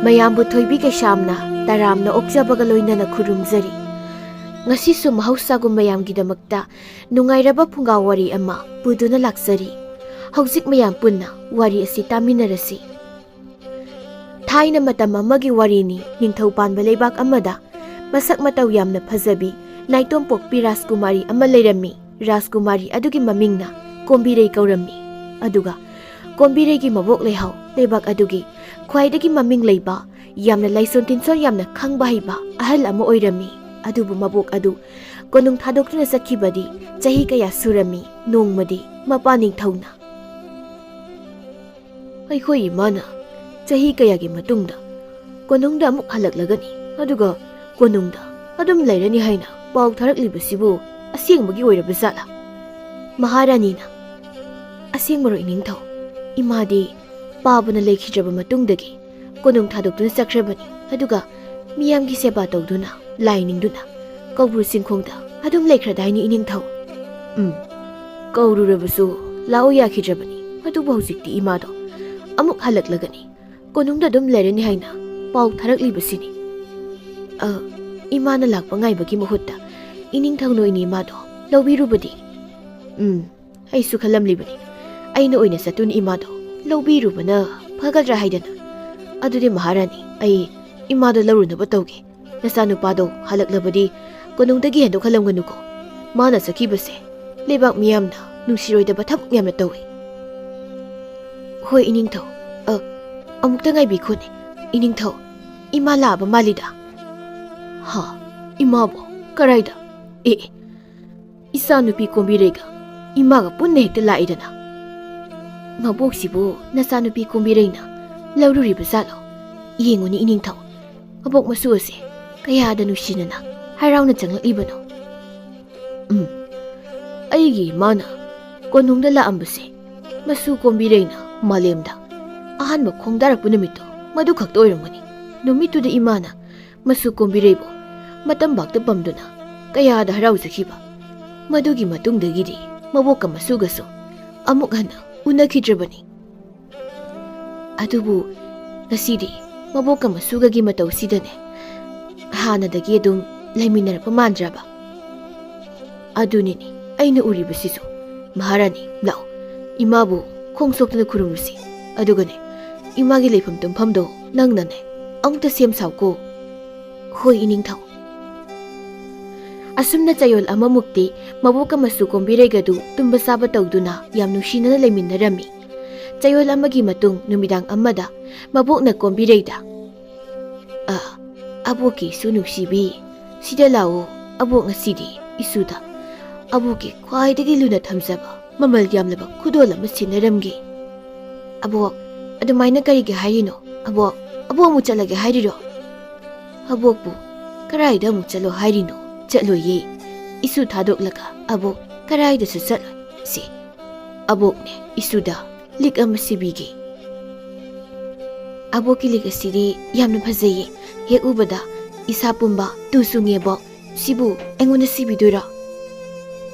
ꯃꯌꯥꯝꯕꯨ ꯊꯣꯏꯕꯤ ꯀꯩꯁꯥꯝꯅ ꯇꯔꯥꯝꯅ ꯑꯣꯛꯆꯕꯒ ꯂꯣꯏꯅꯅ ꯈꯨꯔꯨꯝꯖꯔꯤ꯫ ꯉꯁꯤꯁꯨ ꯃꯍꯧꯁꯥꯒꯨꯝ ꯃꯌꯥꯝꯒꯤꯗꯃꯛꯇ ꯅꯨꯡꯉꯥꯏꯔꯕ ꯐꯨꯡꯒꯥ ꯋꯥꯔꯤ ꯑꯃ ꯄꯨꯗꯨꯅ ꯂꯥꯛꯆꯔꯤ꯫ ꯍꯧꯖꯤꯛ ꯃꯌꯥꯝ ꯄꯨꯟꯅ ꯋꯥꯔꯤ ꯑꯁꯤ ꯇꯥꯃꯤꯟꯅꯔꯁꯤ꯫ ꯊꯥꯏꯅ ꯃꯇꯝ ꯑꯃꯒꯤ ꯋꯥꯔꯤꯅꯤ꯫ ꯅꯤꯡꯊꯧ ꯄꯥꯟꯕ ꯂꯩꯕꯥꯛ ꯑꯃꯗ ꯃꯁꯛ ꯃꯇꯧ ꯌꯥꯝꯅ ꯐꯖꯕꯤ ꯅꯥꯏꯇꯣꯝꯄꯣꯛꯄꯤ ꯔꯥꯖꯀꯨꯃꯥꯔꯤ ꯑꯃ ꯂꯩꯔꯝꯃꯤ꯫ ꯔꯥꯖꯀꯨꯃꯥꯔꯤ ꯑꯗꯨꯒꯤ ꯃꯃꯤꯡꯅ ꯀꯣꯝꯕꯤꯔꯩ ꯀꯧꯔꯝꯃꯤ꯫ ꯑꯗꯨꯒ ꯀꯣꯝꯕꯤꯔꯩꯒꯤ ꯃꯕꯣꯛ ꯂꯩꯍꯥꯎ ꯂꯩꯕꯥꯛ ꯑꯗꯨꯒꯤ ꯈ꯭ꯋꯥꯏꯗꯒꯤ ꯃꯃꯤꯡ ꯂꯩꯕ ꯌꯥꯝꯅ ꯂꯥꯏꯁꯣꯟ ꯇꯤꯟꯁꯣꯟ ꯌꯥꯝꯅ ꯈꯪꯕ ꯍꯩꯕ ꯑꯍꯜ ꯑꯃ ꯑꯣꯏꯔꯝꯃꯤ꯫ ꯑꯗꯨꯕꯨ ꯃꯕꯣꯛ ꯑꯗꯨ ꯀꯣꯅꯨꯡ ꯊꯥꯗꯣꯛꯇꯨꯅ ꯆꯠꯈꯤꯕꯗꯤ ꯆꯍꯤ ꯀꯌꯥ ꯁꯨꯔꯝꯃꯤ꯫ ꯅꯣꯡꯃꯗꯤ ꯃꯄꯥ ꯅꯤꯡꯊꯧꯅ "ꯑꯩꯈꯣꯏ ꯏꯃꯥꯅ ꯆꯍꯤ ꯀꯌꯥꯒꯤ ꯃꯇꯨꯡꯗ ꯀꯣꯅꯨꯡꯗ ꯑꯃꯨꯛ ꯍꯜꯂꯛꯂꯒꯅꯤ, ꯑꯗꯨꯒ ꯀꯣꯅꯨꯡꯗ ꯑꯗꯨꯝ ꯂꯩꯔꯅꯤ ꯍꯥꯏꯅ ꯄꯥꯎ ꯊꯥꯔꯛꯂꯤꯕꯁꯤꯕꯨ ꯑꯁꯦꯡꯕꯒꯤ ꯑꯣꯏꯔꯕ ꯖꯥꯠꯂꯥ?" ꯃꯍꯥꯔꯥꯅꯤꯅ "ꯑꯁꯦꯡꯕꯔꯣ ꯏꯅꯤꯡꯊꯧ? ꯏꯃꯥꯗꯤ ꯄꯥꯕꯅ ꯂꯩꯈꯤꯗ꯭ꯔꯕ ꯃꯇꯨꯡꯗꯒꯤ ꯀꯣꯅꯨꯡ ꯊꯥꯗꯣꯛꯇꯨꯅ ꯆꯠꯈ꯭ꯔꯕꯅꯤ, ꯑꯗꯨꯒ ꯃꯤꯌꯥꯝꯒꯤ ꯁꯦꯕꯥ ꯇꯧꯗꯨꯅ ꯂꯥꯏ ꯅꯤꯡꯗꯨꯅ ꯀꯧꯕ꯭ꯔꯨ ꯆꯤꯡꯈꯣꯡꯗ ꯑꯗꯨꯝ ꯂꯩꯈ꯭ꯔꯗꯥꯏꯅꯤ ꯏꯅꯤꯡꯊꯧ." "ꯀꯧꯔꯨꯔꯕꯁꯨ ꯂꯥꯛꯎ ꯌꯥꯈꯤꯗ꯭ꯔꯕꯅꯤ, ꯑꯗꯨꯕꯨ ꯍꯧꯖꯤꯛꯇꯤ ꯏꯃꯥꯗꯣ ꯑꯃꯨꯛ ꯍꯜꯂꯛꯂꯒꯅꯤ, ꯀꯣꯅꯨꯡꯗ ꯑꯗꯨꯝ ꯂꯩꯔꯅꯤ ꯍꯥꯏꯅ ꯄꯥꯎ ꯊꯥꯔꯛꯂꯤꯕꯁꯤꯅꯤ." "ꯏꯃꯥꯅ ꯂꯥꯛꯄ ꯉꯥꯏꯕꯒꯤ ꯃꯍꯨꯠꯇ ꯏꯅꯤꯡꯊꯧꯅ ꯑꯣꯏꯅ ꯏꯃꯥꯗꯣ ꯂꯧꯕꯤꯔꯨꯕꯗꯤ?" "ꯑꯩꯁꯨ ꯈꯜꯂꯝꯂꯤꯕꯅꯤ, ꯑꯩꯅ ꯑꯣꯏꯅ ꯆꯠꯇꯨꯅ ꯏꯃꯥꯗꯣ ꯂꯧꯕꯤꯔꯨꯕꯅ ꯐꯒꯗ꯭ꯔꯥ ꯍꯥꯏꯗꯅ꯫ ꯑꯗꯨꯗꯤ ꯃꯍꯥꯔꯥꯅꯤ, ꯑꯩ ꯏꯃꯥꯗꯣ ꯂꯧꯔꯨꯅꯕ ꯇꯧꯒꯦ꯫ ꯅꯆꯥꯅꯨꯄꯥꯗꯣ ꯍꯜꯂꯛꯂꯕꯗꯤ ꯀꯣꯅꯨꯡꯗꯒꯤ ꯍꯦꯟꯗꯣꯛꯍꯜꯂꯝꯒꯅꯨꯀꯣ꯫ ꯃꯥꯅ ꯆꯠꯈꯤꯕꯁꯦ ꯂꯩꯕꯥꯛ ꯃꯤꯌꯥꯝꯅ ꯅꯨꯡꯁꯤꯔꯣꯏꯗꯕ ꯊꯕꯛ ꯌꯥꯝꯅ ꯇꯧꯏ." "ꯍꯣꯏ ꯏꯅꯤꯡꯊꯧ, ꯑꯃꯨꯛꯇ ꯉꯥꯏꯕꯤꯈꯣꯅꯦ ꯏꯅꯤꯡꯊꯧ, ꯏꯃꯥ ꯂꯥꯛꯑꯕ ꯃꯥꯜꯂꯤꯗ." "ꯍꯥ, ꯏꯃꯥꯕꯣ? ꯀꯔꯥꯏꯗ? ꯏꯆꯥ ꯅꯨꯄꯤ ꯀꯣꯝꯕꯤꯔꯩꯒ ꯏꯃꯥꯒ ꯄꯨꯟꯅ ꯍꯦꯛꯇ ꯂꯥꯛꯏꯗꯅ." "ꯃꯕꯣꯛꯁꯤꯕꯨ ꯅꯆꯥꯅꯨꯄꯤ ꯀꯣꯝꯕꯤꯔꯩꯅ ꯂꯧꯔꯨꯔꯤꯕ ꯖꯥꯠꯂꯣ? ꯌꯦꯡꯉꯨꯅꯤ ꯏꯅꯤꯡꯊꯧ, ꯃꯕꯣꯛ ꯃꯁꯨ ꯑꯁꯦ ꯀꯌꯥꯗ ꯅꯨꯡꯁꯤꯅꯅ ꯍꯔꯥꯎꯅ ꯆꯪꯂꯛꯂꯤꯕꯅꯣ." "ꯑꯩꯒꯤ ꯏꯃꯥꯅ ꯀꯣꯅꯨꯡꯗ ꯂꯥꯛꯑꯝꯕꯁꯦ ꯃꯁꯨ ꯀꯣꯝꯕꯤꯔꯩꯅ ꯃꯥꯂꯦꯝꯗ ꯑꯍꯥꯟꯕ ꯈꯣꯡꯗꯥꯔꯛꯄ ꯅꯨꯃꯤꯠꯇꯣ ꯃꯗꯨ ꯈꯛꯇ ꯑꯣꯏꯔꯝꯒꯅꯤ꯫ ꯅꯨꯃꯤꯠꯇꯨꯗ ꯏꯃꯥꯅ ꯃꯁꯨ ꯀꯣꯝꯕꯤꯔꯩꯕꯨ ꯃꯇꯝꯕꯥꯛꯇ ꯄꯝꯗꯨꯅ ꯀꯌꯥꯗ ꯍꯔꯥꯎꯖꯈꯤꯕ꯫ ꯃꯗꯨꯒꯤ ꯃꯇꯨꯡꯗꯒꯤꯗꯤ ꯃꯕꯣꯛꯀ ꯃꯁꯨꯒꯁꯨ ꯑꯃꯨꯛ ꯍꯟꯅ ꯎꯅꯈꯤꯗ꯭ꯔꯕꯅꯤ." "ꯑꯗꯨꯕꯨ ꯉꯁꯤꯗꯤ ꯃꯕꯣꯛꯀ ꯃꯁꯨꯒꯒꯤ ꯃꯇꯧꯁꯤꯗꯅꯦ ꯍꯥꯟꯅꯗꯒꯤ ꯑꯗꯨꯝ ꯂꯩꯃꯤꯟꯅꯔꯛꯄ ꯃꯥꯟꯗ꯭ꯔꯕ?" "ꯑꯗꯨꯅꯤꯅꯦ ꯑꯩꯅ ꯎꯔꯤꯕꯁꯤꯁꯨ꯫ ꯃꯍꯥꯔꯥꯅꯤ, ꯂꯥꯛꯑꯣ, ꯏꯃꯥꯕꯨ ꯈꯣꯡ ꯁꯣꯛꯇꯨꯅ ꯈꯨꯔꯨꯝꯂꯨꯁꯤ, ꯑꯗꯨꯒꯅꯦ ꯏꯃꯥꯒꯤ ꯂꯩꯐꯝ ꯇꯨꯝꯐꯝꯗꯣ ꯅꯪꯅꯅꯦ ꯑꯃꯨꯛꯇ ꯁꯦꯝ ꯁꯥꯎꯀꯣ." "ꯍꯣꯏ ꯏꯅꯤꯡꯊꯧ." ꯑꯁꯨꯝꯅ ꯆꯌꯣꯜ ꯑꯃꯃꯨꯛꯇꯤ ꯃꯕꯣꯛꯀ ꯃꯁꯨ ꯀꯣꯝꯕꯤꯔꯩꯒꯗꯨ ꯇꯨꯝꯕ ꯆꯥꯕ ꯇꯧꯗꯨꯅ ꯌꯥꯝ ꯅꯨꯡꯁꯤꯅꯅ ꯂꯩꯃꯤꯟꯅꯔꯝꯃꯤ꯫ ꯆꯌꯣꯜ ꯑꯃꯒꯤ ꯃꯇꯨꯡ ꯅꯨꯃꯤꯗꯥꯡ ꯑꯃꯗ ꯃꯕꯣꯛꯅ ꯀꯣꯝꯕꯤꯔꯩꯗ "ꯑꯕꯣꯛꯀꯤ ꯏꯁꯨ ꯅꯨꯡꯁꯤꯕꯤ, ꯁꯤꯗ ꯂꯥꯛꯑꯣ꯫ ꯑꯕꯣꯛ ꯉꯁꯤꯗꯤ ꯏꯁꯨꯗ ꯑꯕꯣꯛꯀꯤ ꯈ꯭ꯋꯥꯏꯗꯒꯤ ꯂꯨꯅ ꯊꯝꯖꯕ ꯃꯃꯜ ꯌꯥꯝꯂꯕ ꯈꯨꯗꯣꯜ ꯑꯃ ꯁꯤꯟꯅꯔꯝꯒꯦ." "ꯑꯕꯣꯛ, ꯑꯗꯨꯃꯥꯏꯅ ꯀꯔꯤꯒꯤ ꯍꯥꯏꯔꯤꯅꯣ? ꯑꯕꯣꯛ ꯑꯃꯨꯛ ꯆꯠꯂꯒꯦ ꯍꯥꯏꯔꯤꯔꯣ?" "ꯑꯕꯣꯛꯄꯨ ꯀꯔꯥꯏꯗ ꯑꯃꯨꯛ ꯆꯠꯂꯣ ꯍꯥꯏꯔꯤꯅꯣ? ꯆꯠꯂꯣꯏꯌꯦ꯫ ꯏꯁꯨ ꯊꯥꯗꯣꯛꯂꯒ ꯑꯕꯣꯛ ꯀꯔꯥꯏꯗꯁꯨ ꯆꯠꯂꯣꯏ꯫ ꯁꯤ ꯑꯕꯣꯛꯅꯦ ꯏꯁꯨꯗ ꯂꯤꯛ ꯑꯃ ꯁꯤꯕꯤꯒꯦ." "ꯑꯕꯣꯛꯀꯤ ꯂꯤꯛ ꯑꯁꯤꯗꯤ ꯌꯥꯝꯅ ꯐꯖꯩꯌꯦ, ꯍꯦꯛ ꯎꯕꯗ ꯏꯁꯥ ꯄꯨꯝꯕ ꯇꯨ ꯆꯨꯡꯉꯦꯕꯣ꯫ ꯁꯤꯕꯨ ꯑꯩꯉꯣꯟꯗ ꯁꯤꯕꯤꯗꯣꯏꯔꯣ?"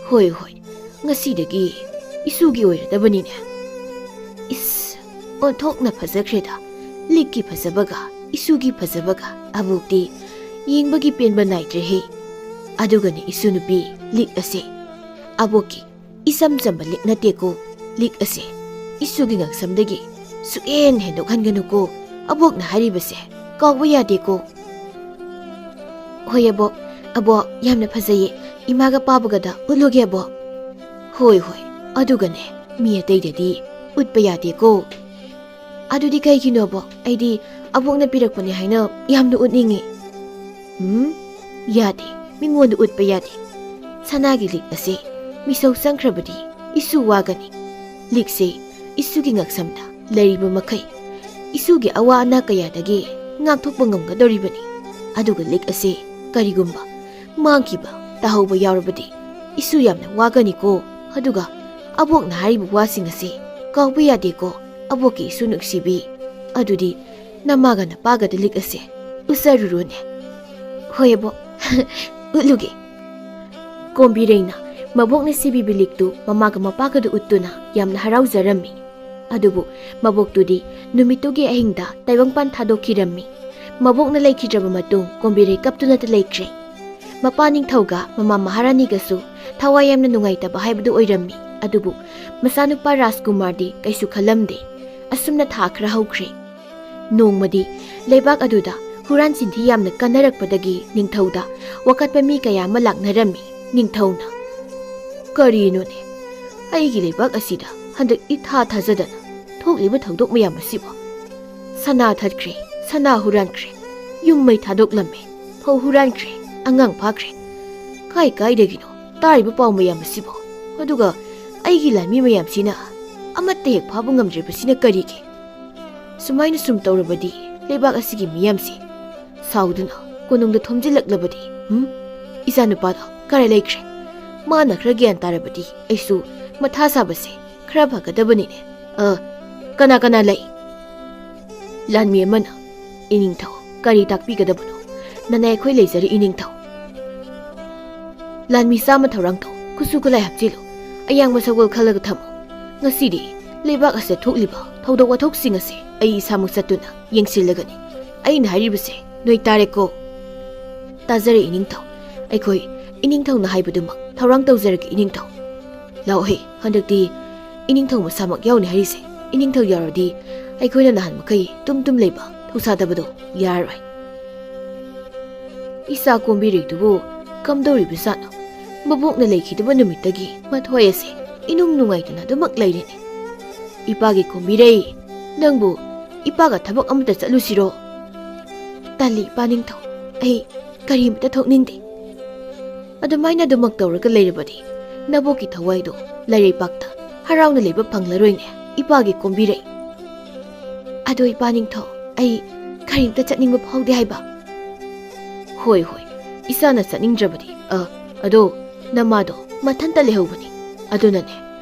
"ꯍꯣꯏ, ꯉꯁꯤꯗꯒꯤ ꯏꯁꯨꯒꯤ ꯑꯣꯏꯔꯗꯕꯅꯤꯅꯦ." "ꯑꯣꯟꯊꯣꯛꯅ ꯐꯖꯈ꯭ꯔꯦꯗ, ꯂꯤꯛꯀꯤ ꯐꯖꯕꯒ ꯏꯁꯨꯒꯤ ꯐꯖꯕꯒ ꯑꯕꯣꯛꯇꯤ ꯌꯦꯡꯕꯒꯤ ꯄꯦꯟꯕ ꯅꯥꯏꯗ꯭ꯔꯦꯍꯦ꯫ ꯑꯗꯨꯒꯅꯦ ꯏꯁꯨ ꯅꯨꯄꯤ, ꯂꯤꯛ ꯑꯁꯦ ꯑꯕꯣꯛꯀꯤ ꯏꯆꯝ ꯆꯝꯕ ꯂꯤꯛ ꯅꯠꯇꯦꯀꯣ꯫ ꯂꯤꯛ ꯑꯁꯦ ꯏꯁꯨꯒꯤ ꯉꯛꯁꯝꯗꯒꯤ ꯁꯨꯛꯍꯦꯟ ꯍꯦꯟꯗꯣꯛꯍꯟꯒꯅꯨꯀꯣ꯫ ꯑꯕꯣꯛꯅ ꯍꯥꯏꯔꯤꯕꯁꯦ ꯀꯥꯎꯕ ꯌꯥꯗꯦꯀꯣ." "ꯍꯣꯏ ꯑꯕꯣꯛ ꯌꯥꯝꯅ ꯐꯖꯩꯌꯦ, ꯏꯃꯥꯒ ꯄꯥꯕꯒꯗ ꯎꯠꯂꯨꯒꯦ ꯑꯕꯣꯛ." "ꯍꯣꯏ, ꯑꯗꯨꯒꯅꯦ ꯃꯤ ꯑꯇꯩꯗꯗꯤ ꯎꯠꯄ ꯌꯥꯗꯦꯀꯣ." "ꯑꯗꯨꯗꯤ ꯀꯩꯒꯤꯅꯣ ꯑꯕꯣꯛ? ꯑꯩꯗꯤ ꯑꯕꯣꯛꯅ ꯄꯤꯔꯛꯄꯅꯦ ꯍꯥꯏꯅ ꯌꯥꯝꯅ ꯎꯠꯅꯤꯡꯉꯤ." "ꯌꯥꯗꯦ, ꯃꯤꯉꯣꯟꯗ ꯎꯠꯄ ꯌꯥꯗꯦ꯫ ꯁꯅꯥꯒꯤ ꯂꯤꯛ ꯑꯁꯦ ꯃꯤꯁꯧ ꯆꯪꯈ꯭ꯔꯕꯗꯤ ꯏꯁꯨ ꯋꯥꯒꯅꯤ꯫ ꯂꯤꯛꯁꯦ ꯏꯁꯨꯒꯤ ꯉꯛꯁꯝꯗ ꯂꯩꯔꯤꯕ ꯃꯈꯩ ꯏꯁꯨꯒꯤ ꯑꯋꯥ ꯑꯅꯥ ꯀꯌꯥꯗꯒꯤ ꯉꯥꯛꯊꯣꯛꯄ ꯉꯝꯒꯗꯧꯔꯤꯕꯅꯤ꯫ ꯑꯗꯨꯒ ꯂꯤꯛ ꯑꯁꯦ ꯀꯔꯤꯒꯨꯝꯕ ꯃꯥꯡꯈꯤꯕ ꯇꯥꯍꯧꯕ ꯌꯥꯎꯔꯕꯗꯤ ꯏꯁꯨ ꯌꯥꯝꯅ ꯋꯥꯒꯅꯤꯀꯣ꯫ ꯑꯗꯨꯒ ꯑꯕꯣꯛꯅ ꯍꯥꯏꯔꯤꯕ ꯋꯥꯁꯤꯡ ꯑꯁꯦ ꯀꯥꯎꯕ ꯌꯥꯗꯦꯀꯣ ꯑꯕꯣꯛꯀꯤ ꯏꯁꯨ ꯅꯨꯡꯁꯤꯕꯤ꯫ ꯑꯗꯨꯗꯤ ꯅꯃꯥꯒ ꯅꯄꯥꯒꯗ ꯂꯤꯛ ꯑꯁꯦ ꯎꯠꯆꯔꯨꯔꯣꯅꯦ." "ꯍꯣꯏ ꯑꯕꯣꯛ, ꯎꯠꯂꯨꯒꯦ." ꯀꯣꯝꯕꯤꯔꯩꯅ ꯃꯕꯣꯛꯅ ꯁꯤꯕꯤꯕ ꯂꯤꯛꯇꯨ ꯃꯃꯥꯒ ꯃꯄꯥꯒꯗ ꯎꯠꯇꯨꯅ ꯌꯥꯝꯅ ꯍꯔꯥꯎꯖꯔꯝꯃꯤ꯫ ꯑꯗꯨꯕꯨ ꯃꯕꯣꯛꯇꯨꯗꯤ ꯅꯨꯃꯤꯠꯇꯨꯒꯤ ꯑꯍꯤꯡꯗ ꯇꯥꯏꯕꯪꯄꯥꯟ ꯊꯥꯗꯣꯛꯈꯤꯔꯝꯃꯤ꯫ ꯃꯕꯣꯛꯅ ꯂꯩꯈꯤꯗ꯭ꯔꯕ ꯃꯇꯨꯡ ꯀꯣꯝꯕꯤꯔꯩ ꯀꯞꯇꯨꯅꯇ ꯂꯩꯈ꯭ꯔꯦ꯫ ꯃꯄꯥ ꯅꯤꯡꯊꯧꯒ ꯃꯃꯥ ꯃꯍꯥꯔꯥꯅꯤꯒꯁꯨ ꯊꯋꯥꯏ ꯌꯥꯝꯅ ꯅꯨꯡꯉꯥꯏꯇꯕ ꯍꯥꯏꯕꯗꯨ ꯑꯣꯏꯔꯝꯃꯤ꯫ ꯑꯗꯨꯕꯨ ꯃꯆꯥꯅꯨꯄꯥ ꯔꯥꯖꯀꯨꯃꯥꯔꯗꯤ ꯀꯩꯁꯨ ꯈꯜꯂꯝꯗꯦ꯫ ꯑꯁꯨꯝꯅ ꯊꯥ ꯈꯔ ꯍꯧꯈ꯭ꯔꯦ꯫ ꯅꯣꯡꯃꯗꯤ ꯂꯩꯕꯥꯛ ꯑꯗꯨꯗ ꯍꯨꯔꯥꯟ ꯆꯤꯟꯊꯤ ꯌꯥꯝꯅ ꯀꯟꯅꯔꯛꯄꯗꯒꯤ ꯅꯤꯡꯊꯧꯗ ꯋꯥꯀꯠꯄ ꯃꯤ ꯀꯌꯥ ꯑꯃ ꯂꯥꯛꯅꯔꯝꯃꯤ꯫ ꯅꯤꯡꯊꯧꯅ "ꯀꯔꯤꯅꯣꯅꯦ? ꯑꯩꯒꯤ ꯂꯩꯕꯥꯛ ꯑꯁꯤꯗ ꯍꯟꯗꯛ ꯏꯊꯥ ꯊꯥꯖꯗꯅ ꯊꯣꯛꯂꯤꯕ ꯊꯧꯗꯣꯛ ꯃꯌꯥꯝ ꯑꯁꯤꯕꯨ ꯁꯅꯥ ꯊꯠꯈ꯭ꯔꯦ, ꯁꯅꯥ ꯍꯨꯔꯥꯟꯈ꯭ꯔꯦ, ꯌꯨꯝ ꯃꯩ ꯊꯥꯗꯣꯛꯂꯝꯃꯦ, ꯐꯧ ꯍꯨꯔꯥꯟꯈ꯭ꯔꯦ, ꯑꯉꯥꯡ ꯐꯥꯈ꯭ꯔꯦ, ꯀꯥꯏꯗꯒꯤꯅꯣ ꯇꯥꯔꯤꯕ ꯄꯥꯎ ꯃꯌꯥꯝ ꯑꯁꯤꯕꯨ? ꯑꯗꯨꯒ ꯑꯩꯒꯤ ꯂꯥꯟꯃꯤ ꯃꯌꯥꯝꯁꯤꯅ ꯑꯃꯠꯇ ꯍꯦꯛ ꯐꯥꯕ ꯉꯝꯗ꯭ꯔꯤꯕꯁꯤꯅ ꯀꯔꯤꯒꯤ? ꯁꯨꯃꯥꯏꯅ ꯁꯨꯝ ꯇꯧꯔꯕꯗꯤ ꯂꯩꯕꯥꯛ ꯑꯁꯤꯒꯤ ꯃꯤꯌꯥꯝꯁꯤ ꯁꯥꯎꯗꯨꯅ ꯀꯣꯅꯨꯡꯗ ꯊꯣꯝꯖꯤꯜꯂꯛꯂꯕꯗꯤ ꯏꯆꯥꯅꯨꯄꯥꯗꯣ ꯀꯔꯥꯏ ꯂꯩꯈ꯭ꯔꯦ? ꯃꯥꯅ ꯈꯔ ꯒ꯭ꯌꯥꯟ ꯇꯥꯔꯕꯗꯤ ꯑꯩꯁꯨ ꯃꯊꯥ ꯁꯥꯕꯁꯦ ꯈꯔ ꯐꯒꯗꯕꯅꯤꯅꯦ꯫ ꯀꯅꯥ ꯂꯩ?" ꯂꯥꯟꯃꯤ ꯑꯃꯅ "ꯏꯅꯤꯡꯊꯧ, ꯀꯔꯤ ꯇꯥꯛꯄꯤꯒꯗꯕꯅꯣ? ꯅꯅꯥꯏ ꯑꯩꯈꯣꯏ ꯂꯩꯖꯔꯤ ꯏꯅꯤꯡꯊꯧ." "ꯂꯥꯟꯃꯤ ꯆꯥꯝꯃ ꯊꯧꯔꯥꯡ ꯇꯧ, ꯈꯨꯠꯁꯨ ꯈꯨꯠꯂꯥꯏ ꯍꯥꯞꯆꯤꯜꯂꯨ, ꯑꯌꯥꯡꯕ ꯁꯒꯣꯜ ꯈꯜꯂꯒ ꯊꯝꯃꯨ꯫ ꯉꯁꯤꯗꯤ ꯂꯩꯕꯥꯛ ꯑꯁꯤꯗ ꯊꯣꯛꯂꯤꯕ ꯊꯧꯗꯣꯛ ꯋꯥꯊꯣꯛꯁꯤꯡ ꯑꯁꯤ ꯑꯩ ꯏꯁꯥꯃꯛ ꯆꯠꯇꯨꯅ ꯌꯦꯡꯁꯤꯜꯂꯒꯅꯤ꯫ ꯑꯩꯅ ꯍꯥꯏꯔꯤꯕꯁꯦ ꯅꯣꯏ ꯇꯥꯔꯦꯀꯣ?" "ꯇꯥꯖꯔꯦ ꯏꯅꯤꯡꯊꯧ, ꯑꯩꯈꯣꯏ ꯏꯅꯤꯡꯊꯧꯅ ꯍꯥꯏꯕꯗꯨꯃꯛ ꯊꯧꯔꯥꯡ ꯇꯧꯖꯔꯒꯦ ꯏꯅꯤꯡꯊꯧ." "ꯂꯥꯛꯑꯣꯍꯦ, ꯍꯟꯗꯛꯇꯤ ꯏꯅꯤꯡꯊꯧ ꯃꯁꯥꯃꯛ ꯌꯥꯎꯅꯤ ꯍꯥꯏꯔꯤꯁꯦ꯫ ꯏꯅꯤꯡꯊꯧ ꯌꯥꯎꯔꯗꯤ ꯑꯩꯈꯣꯏꯅ ꯅꯍꯥꯟ ꯃꯈꯩ ꯇꯨꯝ ꯂꯩꯕ ꯊꯧꯁꯥꯗꯕꯗꯣ ꯌꯥꯔꯔꯣꯏ." "ꯏꯆꯥ ꯀꯣꯝꯕꯤꯔꯩꯗꯨꯕꯨ ꯀꯝꯗꯧꯔꯤꯕꯖꯥꯠꯅꯣ? ꯃꯕꯣꯛꯅ ꯂꯩꯈꯤꯗꯕ ꯅꯨꯃꯤꯠꯇꯒꯤ ꯃꯊ꯭ꯋꯥꯏ ꯑꯁꯦ ꯏꯅꯨꯡ ꯅꯨꯡꯉꯥꯏꯇꯅ ꯑꯗꯨꯃꯛ ꯂꯩꯔꯤꯅꯦ꯫ ꯏꯄꯥꯒꯤ ꯀꯣꯝꯕꯤꯔꯩ, ꯅꯪꯕꯨ ꯏꯄꯥꯒ ꯊꯕꯛ ꯑꯃꯇ ꯆꯠꯂꯨꯁꯤꯔꯣ?" "ꯇꯜꯂꯤ ꯏꯄꯥ ꯅꯤꯡꯊꯧ, ꯑꯩ ꯀꯔꯤꯃꯇ ꯊꯣꯛꯅꯤꯡꯗꯦ." "ꯑꯗꯨꯃꯥꯏꯅ ꯑꯗꯨꯃꯛ ꯇꯧꯔꯒ ꯂꯩꯔꯕꯗꯤ ꯅꯕꯣꯛꯀꯤ ꯊꯋꯥꯏꯗꯣ ꯂꯩꯔꯩꯄꯥꯛꯇ ꯍꯔꯥꯎꯅ ꯂꯩꯕ ꯐꯪꯂꯔꯣꯏꯅꯦ ꯏꯄꯥꯒꯤ ꯀꯣꯝꯕꯤꯔꯩ." "ꯑꯗꯣ ꯏꯄꯥ ꯅꯤꯡꯊꯧ, ꯑꯩ ꯀꯔꯤꯝꯇ ꯆꯠꯅꯤꯡꯕ ꯐꯥꯎꯗꯦ ꯍꯥꯏꯕ." "ꯍꯣꯏ, ꯏꯆꯥꯅ ꯆꯠꯅꯤꯡꯗ꯭ꯔꯕꯗꯤ ꯑꯗꯣ ꯅꯃꯥꯗꯣ ꯃꯊꯟꯇ ꯂꯩꯍꯧꯕꯅꯤ꯫ ꯑꯗꯨꯅꯅꯦ,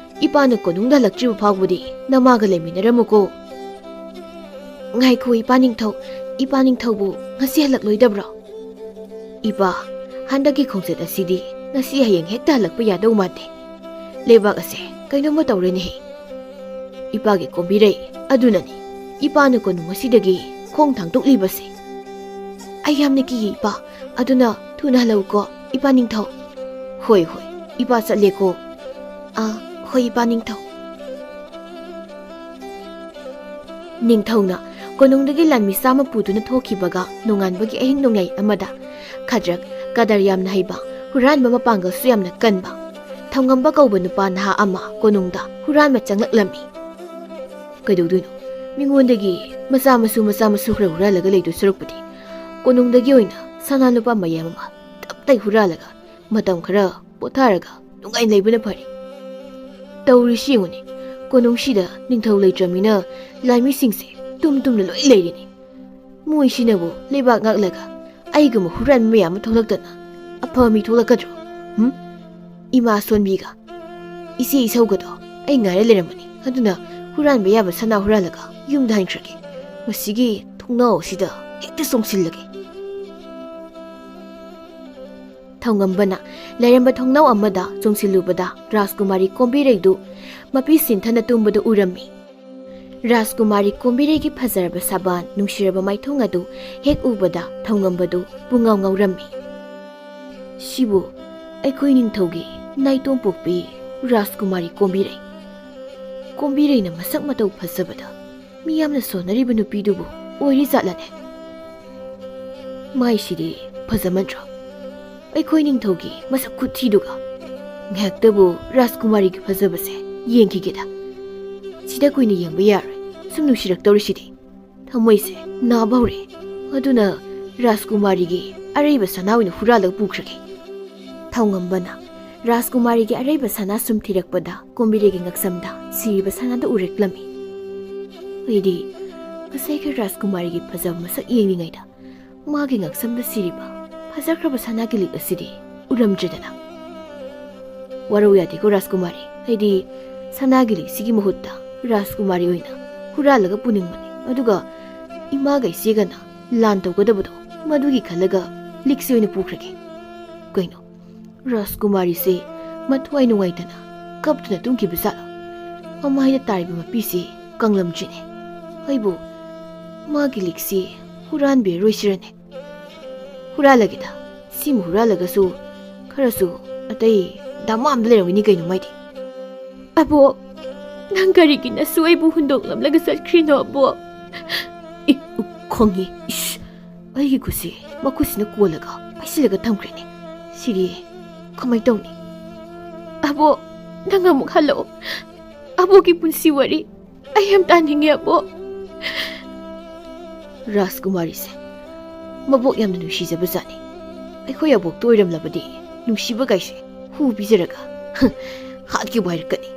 ꯏꯄꯥꯅ ꯀꯣꯅꯨꯡꯗ ꯍꯜꯂꯛꯇ꯭ꯔꯤꯕ ꯐꯥꯎꯕꯗꯤ ꯅꯃꯥꯒ ꯂꯩꯃꯤꯟꯅꯔꯝꯃꯨꯀꯣ." "ꯉꯥꯏꯈꯣ ꯏꯄꯥ ꯅꯤꯡꯊꯧ, ꯏꯄꯥ ꯅꯤꯡꯊꯧꯕꯨ ꯉꯁꯤ ꯍꯜꯂꯛꯂꯣꯏꯗꯕ꯭ꯔꯣ?" "ꯏꯄꯥ, ꯍꯟꯗꯛꯀꯤ ꯈꯣꯡꯆꯠ ꯑꯁꯤꯗꯤ ꯉꯁꯤ ꯍꯌꯦꯡ ꯍꯦꯛꯇ ꯍꯜꯂꯛꯄ ꯌꯥꯗꯧ ꯃꯥꯟꯗꯦ꯫ ꯂꯩꯕꯥꯛ ꯑꯁꯦ ꯀꯩꯅꯣꯝꯃ ꯇꯧꯔꯦꯅꯦꯍꯦ ꯏꯄꯥꯒꯤ ꯀꯣꯝꯕꯤꯔꯩ꯫ ꯑꯗꯨꯅꯅꯤ ꯏꯄꯥꯅ ꯀꯣꯅꯨꯡ ꯑꯁꯤꯗꯒꯤ ꯈꯣꯡ ꯊꯥꯡꯗꯣꯛꯂꯤꯕꯁꯦ." "ꯑꯩ ꯌꯥꯝꯅ ꯀꯤꯌꯦ ꯏꯄꯥ, ꯑꯗꯨꯅ ꯊꯨꯅ ꯍꯜꯂꯛꯎꯀꯣ ꯏꯄꯥ ꯅꯤꯡꯊꯧ." "ꯍꯣꯏ, ꯏꯄꯥ ꯆꯠꯂꯦꯀꯣ." "ꯍꯣꯏ ꯏꯄꯥ ꯅꯤꯡꯊꯧ." ꯅꯤꯡꯊꯧꯅ ꯀꯣꯅꯨꯡꯗꯒꯤ ꯂꯥꯟꯃꯤ ꯆꯥꯝꯃ ꯄꯨꯗꯨꯅ ꯊꯣꯛꯈꯤꯕꯒ ꯅꯣꯡꯉꯥꯟꯕꯒꯤ ꯑꯍꯤꯡ ꯅꯣꯡꯌꯥꯏ ꯑꯃꯗ ꯈꯗ꯭ꯔꯛ, ꯀꯗꯔ ꯌꯥꯝꯅ ꯍꯩꯕ, ꯍꯨꯔꯥꯟꯕ ꯃꯄꯥꯡꯒꯜꯁꯨ ꯌꯥꯝꯅ ꯀꯟꯕ ꯊꯧꯉꯝꯕ ꯀꯧꯕ ꯅꯨꯄꯥ ꯅꯍꯥ ꯑꯃ ꯀꯣꯅꯨꯡꯗ ꯍꯨꯔꯥꯟꯕ ꯆꯪꯂꯛꯂꯝꯃꯤ꯫ "ꯀꯩꯗꯧꯗꯣꯏꯅꯣ? ꯃꯤꯉꯣꯟꯗꯒꯤ ꯃꯆꯥ ꯃꯁꯨ ꯈꯔ ꯍꯨꯔꯥꯜꯂꯒ ꯂꯩꯗꯣꯏ ꯁꯔꯨꯛꯄꯨꯗꯤ ꯀꯣꯅꯨꯡꯗꯒꯤ ꯑꯣꯏꯅ ꯁꯅꯥ ꯂꯨꯄꯥ ꯃꯌꯥꯝ ꯑꯃ ꯇꯞꯇꯥꯏ ꯍꯨꯔꯥꯜꯂꯒ ꯃꯇꯝ ꯈꯔ ꯄꯣꯊꯥꯔꯒ ꯅꯨꯡꯉꯥꯏꯅ ꯂꯩꯕꯅ ꯐꯔꯦ꯫ ꯇꯧꯔꯤꯁꯤ ꯌꯦꯡꯉꯨꯅꯦ, ꯀꯣꯅꯨꯡꯁꯤꯗ ꯅꯤꯡꯊꯧ ꯂꯩꯇ꯭ꯔꯕꯅꯤꯅ ꯂꯥꯟꯃꯤꯁꯤꯡꯁꯦ ꯇꯨꯝꯅ ꯂꯣꯏ ꯂꯩꯔꯤꯅꯤ꯫ ꯃꯣꯏꯁꯤꯅꯕꯨ ꯂꯩꯕꯥꯛ ꯉꯥꯛꯂꯒ ꯑꯩꯒꯨꯝꯕ ꯍꯨꯔꯥꯟꯕ ꯃꯌꯥꯝ ꯑꯃ ꯊꯣꯛꯂꯛꯇꯅ ꯑꯐꯕ ꯃꯤ ꯊꯣꯛꯂꯛꯀꯗ꯭ꯔꯣ? ꯏꯃꯥ ꯁꯣꯟꯕꯤꯒ ꯏꯆꯦ ꯏꯁꯧꯒꯗꯣ ꯑꯩ ꯉꯥꯏꯔ ꯂꯩꯔꯝꯕꯅꯤ꯫ ꯑꯗꯨꯅ ꯍꯨꯔꯥꯟꯕ ꯌꯥꯕ ꯁꯅꯥ ꯍꯨꯔꯥꯜꯂꯒ ꯌꯨꯝꯗ ꯍꯟꯈ꯭ꯔꯒꯦ꯫ ꯃꯁꯤꯒꯤ ꯊꯣꯡꯅꯥꯎ ꯑꯁꯤꯗ ꯍꯦꯛꯇ ꯆꯣꯡꯁꯤꯜꯂꯒꯦ." ꯊꯧꯉꯝꯕꯅ ꯂꯩꯔꯝꯕ ꯊꯣꯡꯅꯥꯎ ꯑꯃꯗ ꯆꯣꯡꯁꯤꯜꯂꯨꯕꯗ ꯔꯥꯖꯀꯨꯃꯥꯔꯤ ꯀꯣꯝꯕꯤꯔꯩꯗꯨ ꯃꯄꯤ ꯁꯤꯟꯊꯅ ꯇꯨꯝꯕꯗꯨ ꯎꯔꯝꯃꯤ꯫ ꯔꯥꯖꯀꯨꯃꯥꯔꯤ ꯀꯣꯝꯕꯤꯔꯩꯒꯤ ꯐꯖꯔꯕ ꯁꯕꯥꯟ, ꯅꯨꯡꯁꯤꯔꯕ ꯃꯥꯏꯊꯣꯡ ꯑꯗꯨ ꯍꯦꯛ ꯎꯕꯗ ꯊꯧꯉꯝꯕꯗꯨ ꯄꯨꯡꯉꯥꯎ ꯉꯥꯎꯔꯝꯃꯤ꯫ "ꯁꯤꯕꯨ ꯑꯩꯈꯣꯏ ꯅꯤꯡꯊꯧꯒꯤ ꯅꯥꯏꯇꯣꯝꯄꯣꯛꯄꯤ ꯔꯥꯖꯀꯨꯃꯥꯔꯤ ꯀꯣꯝꯕꯤꯔꯩ, ꯀꯣꯝꯕꯤꯔꯩꯅ ꯃꯁꯛ ꯃꯇꯧ ꯐꯖꯕꯗ ꯃꯤꯌꯥꯝꯅ ꯁꯣꯟꯅꯔꯤꯕ ꯅꯨꯄꯤꯗꯨꯕꯨ ꯑꯣꯏꯔꯤ ꯖꯥꯠꯂꯅꯦ? ꯃꯥꯏꯁꯤꯗꯤ ꯐꯖꯃꯟꯗ꯭ꯔꯣ? ꯑꯩꯈꯣꯏ ꯅꯤꯡꯊꯧꯒꯤ ꯃꯁꯛ ꯈꯨꯊꯤꯗꯨꯒ ꯉꯥꯏꯍꯥꯛꯇꯕꯨ ꯔꯥꯖꯀꯨꯃꯥꯔꯤꯒꯤ ꯐꯖꯕꯁꯦ ꯌꯦꯡꯈꯤꯒꯦꯗ꯫ ꯁꯤꯗ ꯀꯨꯏꯅ ꯌꯦꯡꯕ ꯌꯥꯔꯣꯏ, ꯁꯨꯝ ꯅꯨꯡꯁꯤꯔꯛꯇꯧꯔꯤꯁꯤꯗꯤ ꯊꯃꯣꯏꯁꯦ ꯅꯥꯕ ꯍꯧꯔꯦ꯫ ꯑꯗꯨꯅ ꯔꯥꯖꯀꯨꯃꯥꯔꯤꯒꯤ ꯑꯔꯩꯕ ꯁꯅꯥ ꯑꯣꯏꯅ ꯍꯨꯔꯥꯜꯂꯒ ꯄꯨꯈ꯭ꯔꯒꯦ." ꯊꯧꯉꯝꯕꯅ ꯔꯥꯖꯀꯨꯃꯥꯔꯤꯒꯤ ꯑꯔꯩꯕ ꯁꯅꯥ ꯁꯨꯝ ꯊꯤꯔꯛꯄꯗ ꯀꯣꯝꯕꯤꯔꯩꯒꯤ ꯉꯛꯁꯝꯗ ꯁꯤꯔꯤꯕ ꯁꯅꯥꯗꯨ ꯎꯔꯛꯂꯝꯃꯤ꯫ "ꯑꯩꯗꯤ ꯉꯁꯥꯏꯒꯤ ꯔꯥꯖꯀꯨꯃꯥꯔꯤꯒꯤ ꯐꯖꯕ ꯃꯁꯛ ꯌꯦꯡꯂꯤꯉꯩꯗ ꯃꯥꯒꯤ ꯉꯛꯁꯝꯗ ꯁꯤꯔꯤꯕ ꯐꯖꯈ꯭ꯔꯕ ꯁꯅꯥꯒꯤ ꯂꯤꯛ ꯑꯁꯤꯗꯤ ꯎꯔꯝꯗ꯭ꯔꯦꯗꯅ꯫ ꯋꯥꯔꯧ ꯌꯥꯗꯦꯀꯣ ꯔꯥꯖꯀꯨꯃꯥꯔꯤ, ꯑꯩꯗꯤ ꯁꯅꯥꯒꯤ ꯂꯤꯛꯁꯤꯒꯤ ꯃꯍꯨꯠꯇ ꯔꯥꯖꯀꯨꯃꯥꯔꯤ ꯑꯣꯏꯅ ꯍꯨꯔꯥꯜꯂꯒ ꯄꯨꯅꯤꯡꯕꯅꯤ꯫ ꯑꯗꯨꯒ ꯏꯃꯥꯒ ꯏꯆꯦꯒꯅ ꯂꯥꯟ ꯇꯧꯒꯗꯕꯗꯣ ꯃꯗꯨꯒꯤ ꯈꯜꯂꯒ ꯂꯤꯛꯁꯤ ꯑꯣꯏꯅ ꯄꯨꯈ꯭ꯔꯒꯦ." "ꯀꯩꯅꯣ, ꯔꯥꯖꯀꯨꯃꯥꯔꯤꯁꯦ ꯃꯊ꯭ꯋꯥꯏ ꯅꯨꯡꯉꯥꯏꯇꯅ ꯀꯞꯇꯨꯅ ꯇꯨꯝꯈꯤꯕ ꯖꯥꯠꯂꯣ? ꯃꯃꯥꯏꯗ ꯇꯥꯔꯤꯕ ꯃꯄꯤꯁꯤ ꯀꯪꯂꯝꯗ꯭ꯔꯤꯅꯦ ꯑꯩꯕꯨ ꯃꯥꯒꯤ ꯂꯤꯛꯁꯤ ꯍꯨꯔꯥꯟꯕꯤꯔꯣꯏꯁꯤꯔꯅꯦ ꯍꯨꯔꯥꯜꯂꯒꯦꯗ ꯁꯤꯃ ꯍꯨꯔꯥꯜꯂꯒꯁꯨ ꯈꯔꯁꯨ ꯑꯇꯩ ꯗꯥꯃ ꯑꯝꯗ ꯂꯩꯔꯝꯒꯅꯤ ꯀꯩꯅꯣ ꯃꯥꯏꯗꯤ ꯑꯕꯣꯛ ꯅꯪ ꯀꯔꯤꯒꯤꯅꯁꯨ ꯑꯩꯕꯨ ꯍꯨꯟꯗꯣꯛꯂꯝꯂꯒ ꯆꯠꯈ꯭ꯔꯤꯅꯣ ꯑꯕꯣꯛ ꯈꯣꯡꯉꯤ ꯏꯁ ꯑꯩꯒꯤ ꯈꯨꯠꯁꯤ ꯃꯈꯨꯠꯁꯤꯅ ꯀꯣꯜꯂꯒ ꯄꯥꯏꯁꯤꯜꯂꯒ ꯊꯝꯈ꯭ꯔꯦꯅꯦ ꯁꯤꯗꯤ ꯀꯃꯥꯏ ꯇꯧꯅꯤ ꯑꯕꯣꯛ ꯅꯪ ꯑꯃꯨꯛ ꯍꯜꯂꯛꯑꯣ ꯑꯕꯣꯛꯀꯤ ꯄꯨꯟꯁꯤ ꯋꯥꯔꯤ ꯑꯩ ꯌꯥꯝ ꯇꯥꯅꯤꯡꯉꯦ ꯑꯕꯣꯛ ꯔꯥꯖꯀꯨꯃꯥꯔꯤꯁꯦ ꯃꯕꯣꯛ ꯌꯥꯝꯅ ꯅꯨꯡꯁꯤꯖꯕꯖꯥꯠꯅꯤ ꯑꯩꯈꯣꯏ ꯑꯕꯣꯛꯇ ꯑꯣꯏꯔꯝꯂꯕꯗꯤ ꯅꯨꯡꯁꯤꯕ ꯀꯥꯏꯁꯦ ꯍꯨ ꯄꯤꯖꯔꯒ ꯍꯥꯠꯈꯤꯕ ꯍꯥꯏꯔꯛꯀꯅꯤ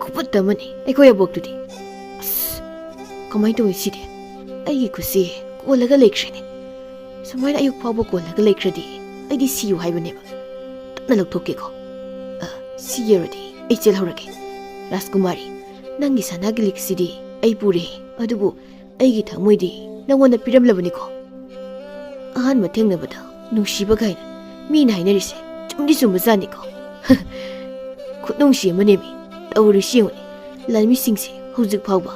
ꯈꯨꯄꯨꯠ ꯑꯃꯅꯤ ꯑꯩꯈꯣꯏ ꯑꯕꯣꯛꯇꯨꯗꯤ ꯑꯁ ꯀꯃꯥꯏ ꯇꯧꯏ ꯁꯤꯗꯤ ꯑꯩꯒꯤ ꯈꯨꯠꯁꯤ ꯀꯣꯜꯂꯒ ꯂꯩꯈ꯭ꯔꯦꯅꯦ ꯁꯨꯃꯥꯏꯅ ꯑꯌꯨꯛ ꯐꯥꯎꯕ ꯀꯣꯜꯂꯒ ꯂꯩꯈ꯭ꯔꯗꯤ ꯑꯩꯗꯤ ꯁꯤꯌꯨ ꯍꯥꯏꯕꯅꯦꯕ ꯇꯞꯅ ꯂꯧꯊꯣꯛꯀꯦꯀꯣ ꯁꯤꯌꯔꯗꯤ ꯑꯩ ꯆꯦꯜꯍꯧꯔꯒꯦ ꯔꯥꯖꯀꯨꯃꯥꯔꯤ ꯅꯪꯒꯤ ꯁꯅꯥꯒꯤ ꯂꯤꯛꯁꯤꯗꯤ ꯑꯩ ꯄꯨꯔꯦ ꯑꯗꯨꯕꯨ ꯑꯩꯒꯤ ꯊꯃꯣꯏꯗꯤ ꯅꯪꯉꯣꯟꯗ ꯄꯤꯔꯝꯂꯕꯅꯤꯀꯣ ꯑꯍꯥꯟꯕ ꯊꯦꯡꯅꯕꯗ ꯅꯨꯡꯁꯤꯕ ꯀꯥꯏꯅ ꯃꯤꯅ ꯍꯥꯏꯅꯔꯤꯁꯦ ꯆꯨꯝꯗꯤ ꯆꯨꯝꯕꯖꯥꯠꯅꯤꯀꯣ ꯈꯨꯠꯅꯨꯡꯁꯤ ꯑꯃꯅꯦꯃꯤ ꯇꯧꯔꯤꯁꯤ ꯌꯦꯡꯉꯨꯅꯦ ꯂꯥꯟꯃꯤꯁꯤꯡꯁꯦ ꯍꯧꯖꯤꯛ ꯐꯥꯎꯕ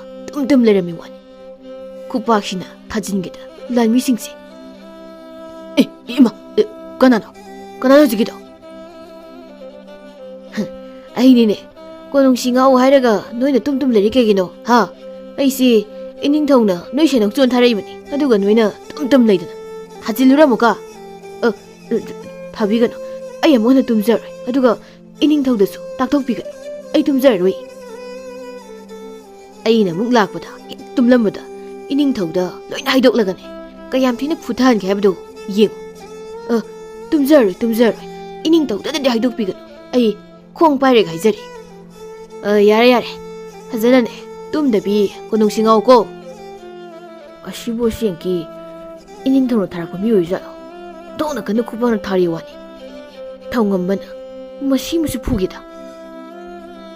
ꯇꯨꯝ ꯂꯩꯔꯝꯃꯤ ꯋꯥꯅꯤ ꯈꯨꯄꯥꯛꯁꯤꯅ ꯊꯥꯖꯤꯟꯒꯦꯗ ꯂꯥꯟꯃꯤꯁꯤꯡꯁꯦ ꯏꯃꯥ ꯀꯅꯥꯅꯣ ꯍꯧꯖꯤꯛꯀꯤꯗꯣ ꯑꯩꯅꯤꯅꯦ ꯀꯣꯅꯨꯡꯁꯤ ꯉꯥꯎ ꯍꯥꯏꯔꯒ ꯅꯣꯏꯅ ꯇꯨꯝ ꯂꯩꯔꯤ ꯀꯩꯒꯤꯅꯣ ꯍꯥ ꯑꯩꯁꯤ ꯏꯅꯤꯡꯊꯧꯅ ꯅꯣꯏ ꯁꯦꯅꯣꯛꯆꯣꯟ ꯊꯥꯔꯛꯏꯕꯅꯤ ꯑꯗꯨꯒ ꯅꯣꯏꯅ ꯇꯨꯝ ꯂꯩꯗꯅ ꯊꯥꯖꯤꯜꯂꯨꯔ ꯑꯃꯨꯛꯀ ꯊꯥꯕꯤꯒꯅꯨ ꯑꯩ ꯑꯃꯨꯛ ꯍꯟꯅ ꯇꯨꯝꯖꯔꯣꯏ ꯑꯗꯨꯒ ꯏꯅꯤꯡꯊꯧꯗꯁꯨ ꯇꯥꯛꯊꯣꯛꯄꯤꯒꯅꯨ ꯑꯩ ꯇꯨꯝꯖꯔꯔꯣꯏ ꯑꯩꯅ ꯑꯃꯨꯛ ꯂꯥꯛꯄꯗ ꯍꯦꯛ ꯇꯨꯝꯂꯝꯕꯗ ꯏꯅꯤꯡꯊꯧꯗ ꯂꯣꯏꯅ ꯍꯥꯏꯗꯣꯛꯂꯒꯅꯦ ꯀꯌꯥꯝ ꯊꯤꯅ ꯐꯨꯊꯍꯟꯒꯦ ꯍꯥꯏꯕꯗꯨ ꯌꯦꯡꯉꯨ ꯇꯨꯝꯖꯔꯣꯏ ꯏꯅꯤꯡꯊꯧꯗꯗꯤ ꯍꯥꯏꯗꯣꯛꯄꯤꯒꯅꯨ ꯑꯩ ꯈꯣꯡ ꯄꯥꯏꯔꯒ ꯍꯥꯏꯖꯔꯤ ꯌꯥꯔꯦ ꯐꯖꯅꯅꯦ ꯇꯨꯝꯗꯕꯤ ꯀꯣꯅꯨꯡꯁꯤ ꯉꯥꯎꯀꯣ ꯑꯁꯤꯕꯨ ꯑꯁꯦꯡꯀꯤ ꯏꯅꯤꯡꯊꯧꯅ ꯊꯥꯔꯛꯄ ꯃꯤꯑꯣꯏꯖꯥꯠꯂꯣ ꯗꯣꯛꯅ ꯀꯟꯅ ꯈꯨꯄꯥꯛꯅ ꯊꯥꯔꯤ ꯋꯥꯅꯤ ꯊꯧꯉꯝꯕꯅ ꯃꯁꯤꯃꯁꯨ ꯐꯨꯒꯦꯗ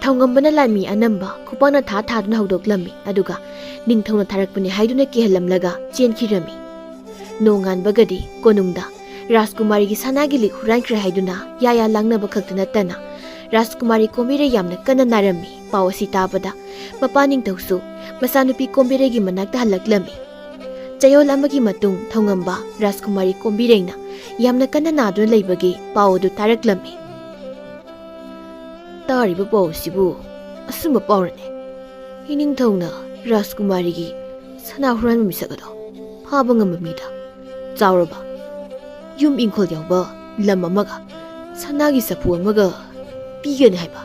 ꯊꯧꯉꯝꯕꯅ ꯂꯥꯟꯃꯤ ꯑꯅꯝꯕ ꯈꯨꯄꯥꯛꯅ ꯊꯥꯗꯨꯅ ꯍꯧꯗꯣꯛꯂꯝꯃꯤ ꯑꯗꯨꯒ ꯅꯤꯡꯊꯧꯅ ꯊꯥꯔꯛꯄꯅꯤ ꯍꯥꯏꯗꯨꯅ ꯀꯤꯍꯜꯂꯝꯂꯒ ꯆꯦꯟꯈꯤꯔꯝꯃꯤ ꯅꯣꯡꯉꯥꯟꯕꯒꯗꯤ ꯀꯣꯅꯨꯡꯗ ꯔꯥꯖꯀꯨꯃꯥꯔꯤꯒꯤ ꯁꯅꯥꯒꯤ ꯂꯤꯛ ꯍꯨꯔꯥꯟꯈ꯭ꯔꯦ ꯍꯥꯏꯗꯨꯅ ꯌꯥꯌꯥ ꯂꯥꯡꯅꯕ ꯈꯛꯇ ꯅꯠꯇꯅ ꯔꯥꯖꯀꯨꯃꯥꯔꯤ ꯀꯣꯝꯕꯤꯔꯩ ꯌꯥꯝꯅ ꯀꯟꯅ ꯅꯥꯔꯝꯃꯤ ꯄꯥꯎ ꯑꯁꯤ ꯇꯥꯕꯗ ꯃꯄꯥ ꯅꯤꯡꯊꯧꯁꯨ ꯃꯆꯥꯅꯨꯄꯤ ꯀꯣꯝꯕꯤꯔꯩꯒꯤ ꯃꯅꯥꯛꯇ ꯍꯜꯂꯛꯂꯝꯃꯤ ꯆꯌꯣꯜ ꯑꯃꯒꯤ ꯃꯇꯨꯡ ꯊꯧꯉꯝꯕ ꯔꯥꯖꯀꯨꯃꯥꯔꯤ ꯀꯣꯝꯕꯤꯔꯩꯅ ꯌꯥꯝꯅ ꯀꯟꯅ ꯅꯥꯗꯨꯅ ꯂꯩꯕꯒꯤ ꯄꯥꯎ ꯑꯗꯨ ꯇꯥꯔꯛꯂꯝꯃꯤ ꯇꯥꯔꯤꯕ ꯄꯥꯎ ꯑꯁꯤꯕꯨ ꯑꯁꯨꯝꯕ ꯄꯥꯎꯔꯅꯦ ꯏꯅꯤꯡꯊꯧꯅ ꯔꯥꯖꯀꯨꯃꯥꯔꯤꯒꯤ ꯁꯅꯥ ꯍꯨꯔꯥꯟꯕ ꯃꯤꯁꯛ ꯑꯗꯣ ꯐꯥꯕ ꯉꯝꯕ ꯃꯤꯗ ꯆꯥꯎꯔꯕ ꯌꯨꯝ ꯏꯪꯈꯣꯜ ꯌꯥꯎꯕ ꯂꯝ ꯑꯃꯒ ꯁꯅꯥꯒꯤ ꯆꯐꯨ ꯑꯃꯒ ꯄꯤꯒꯅꯤ ꯍꯥꯏꯕ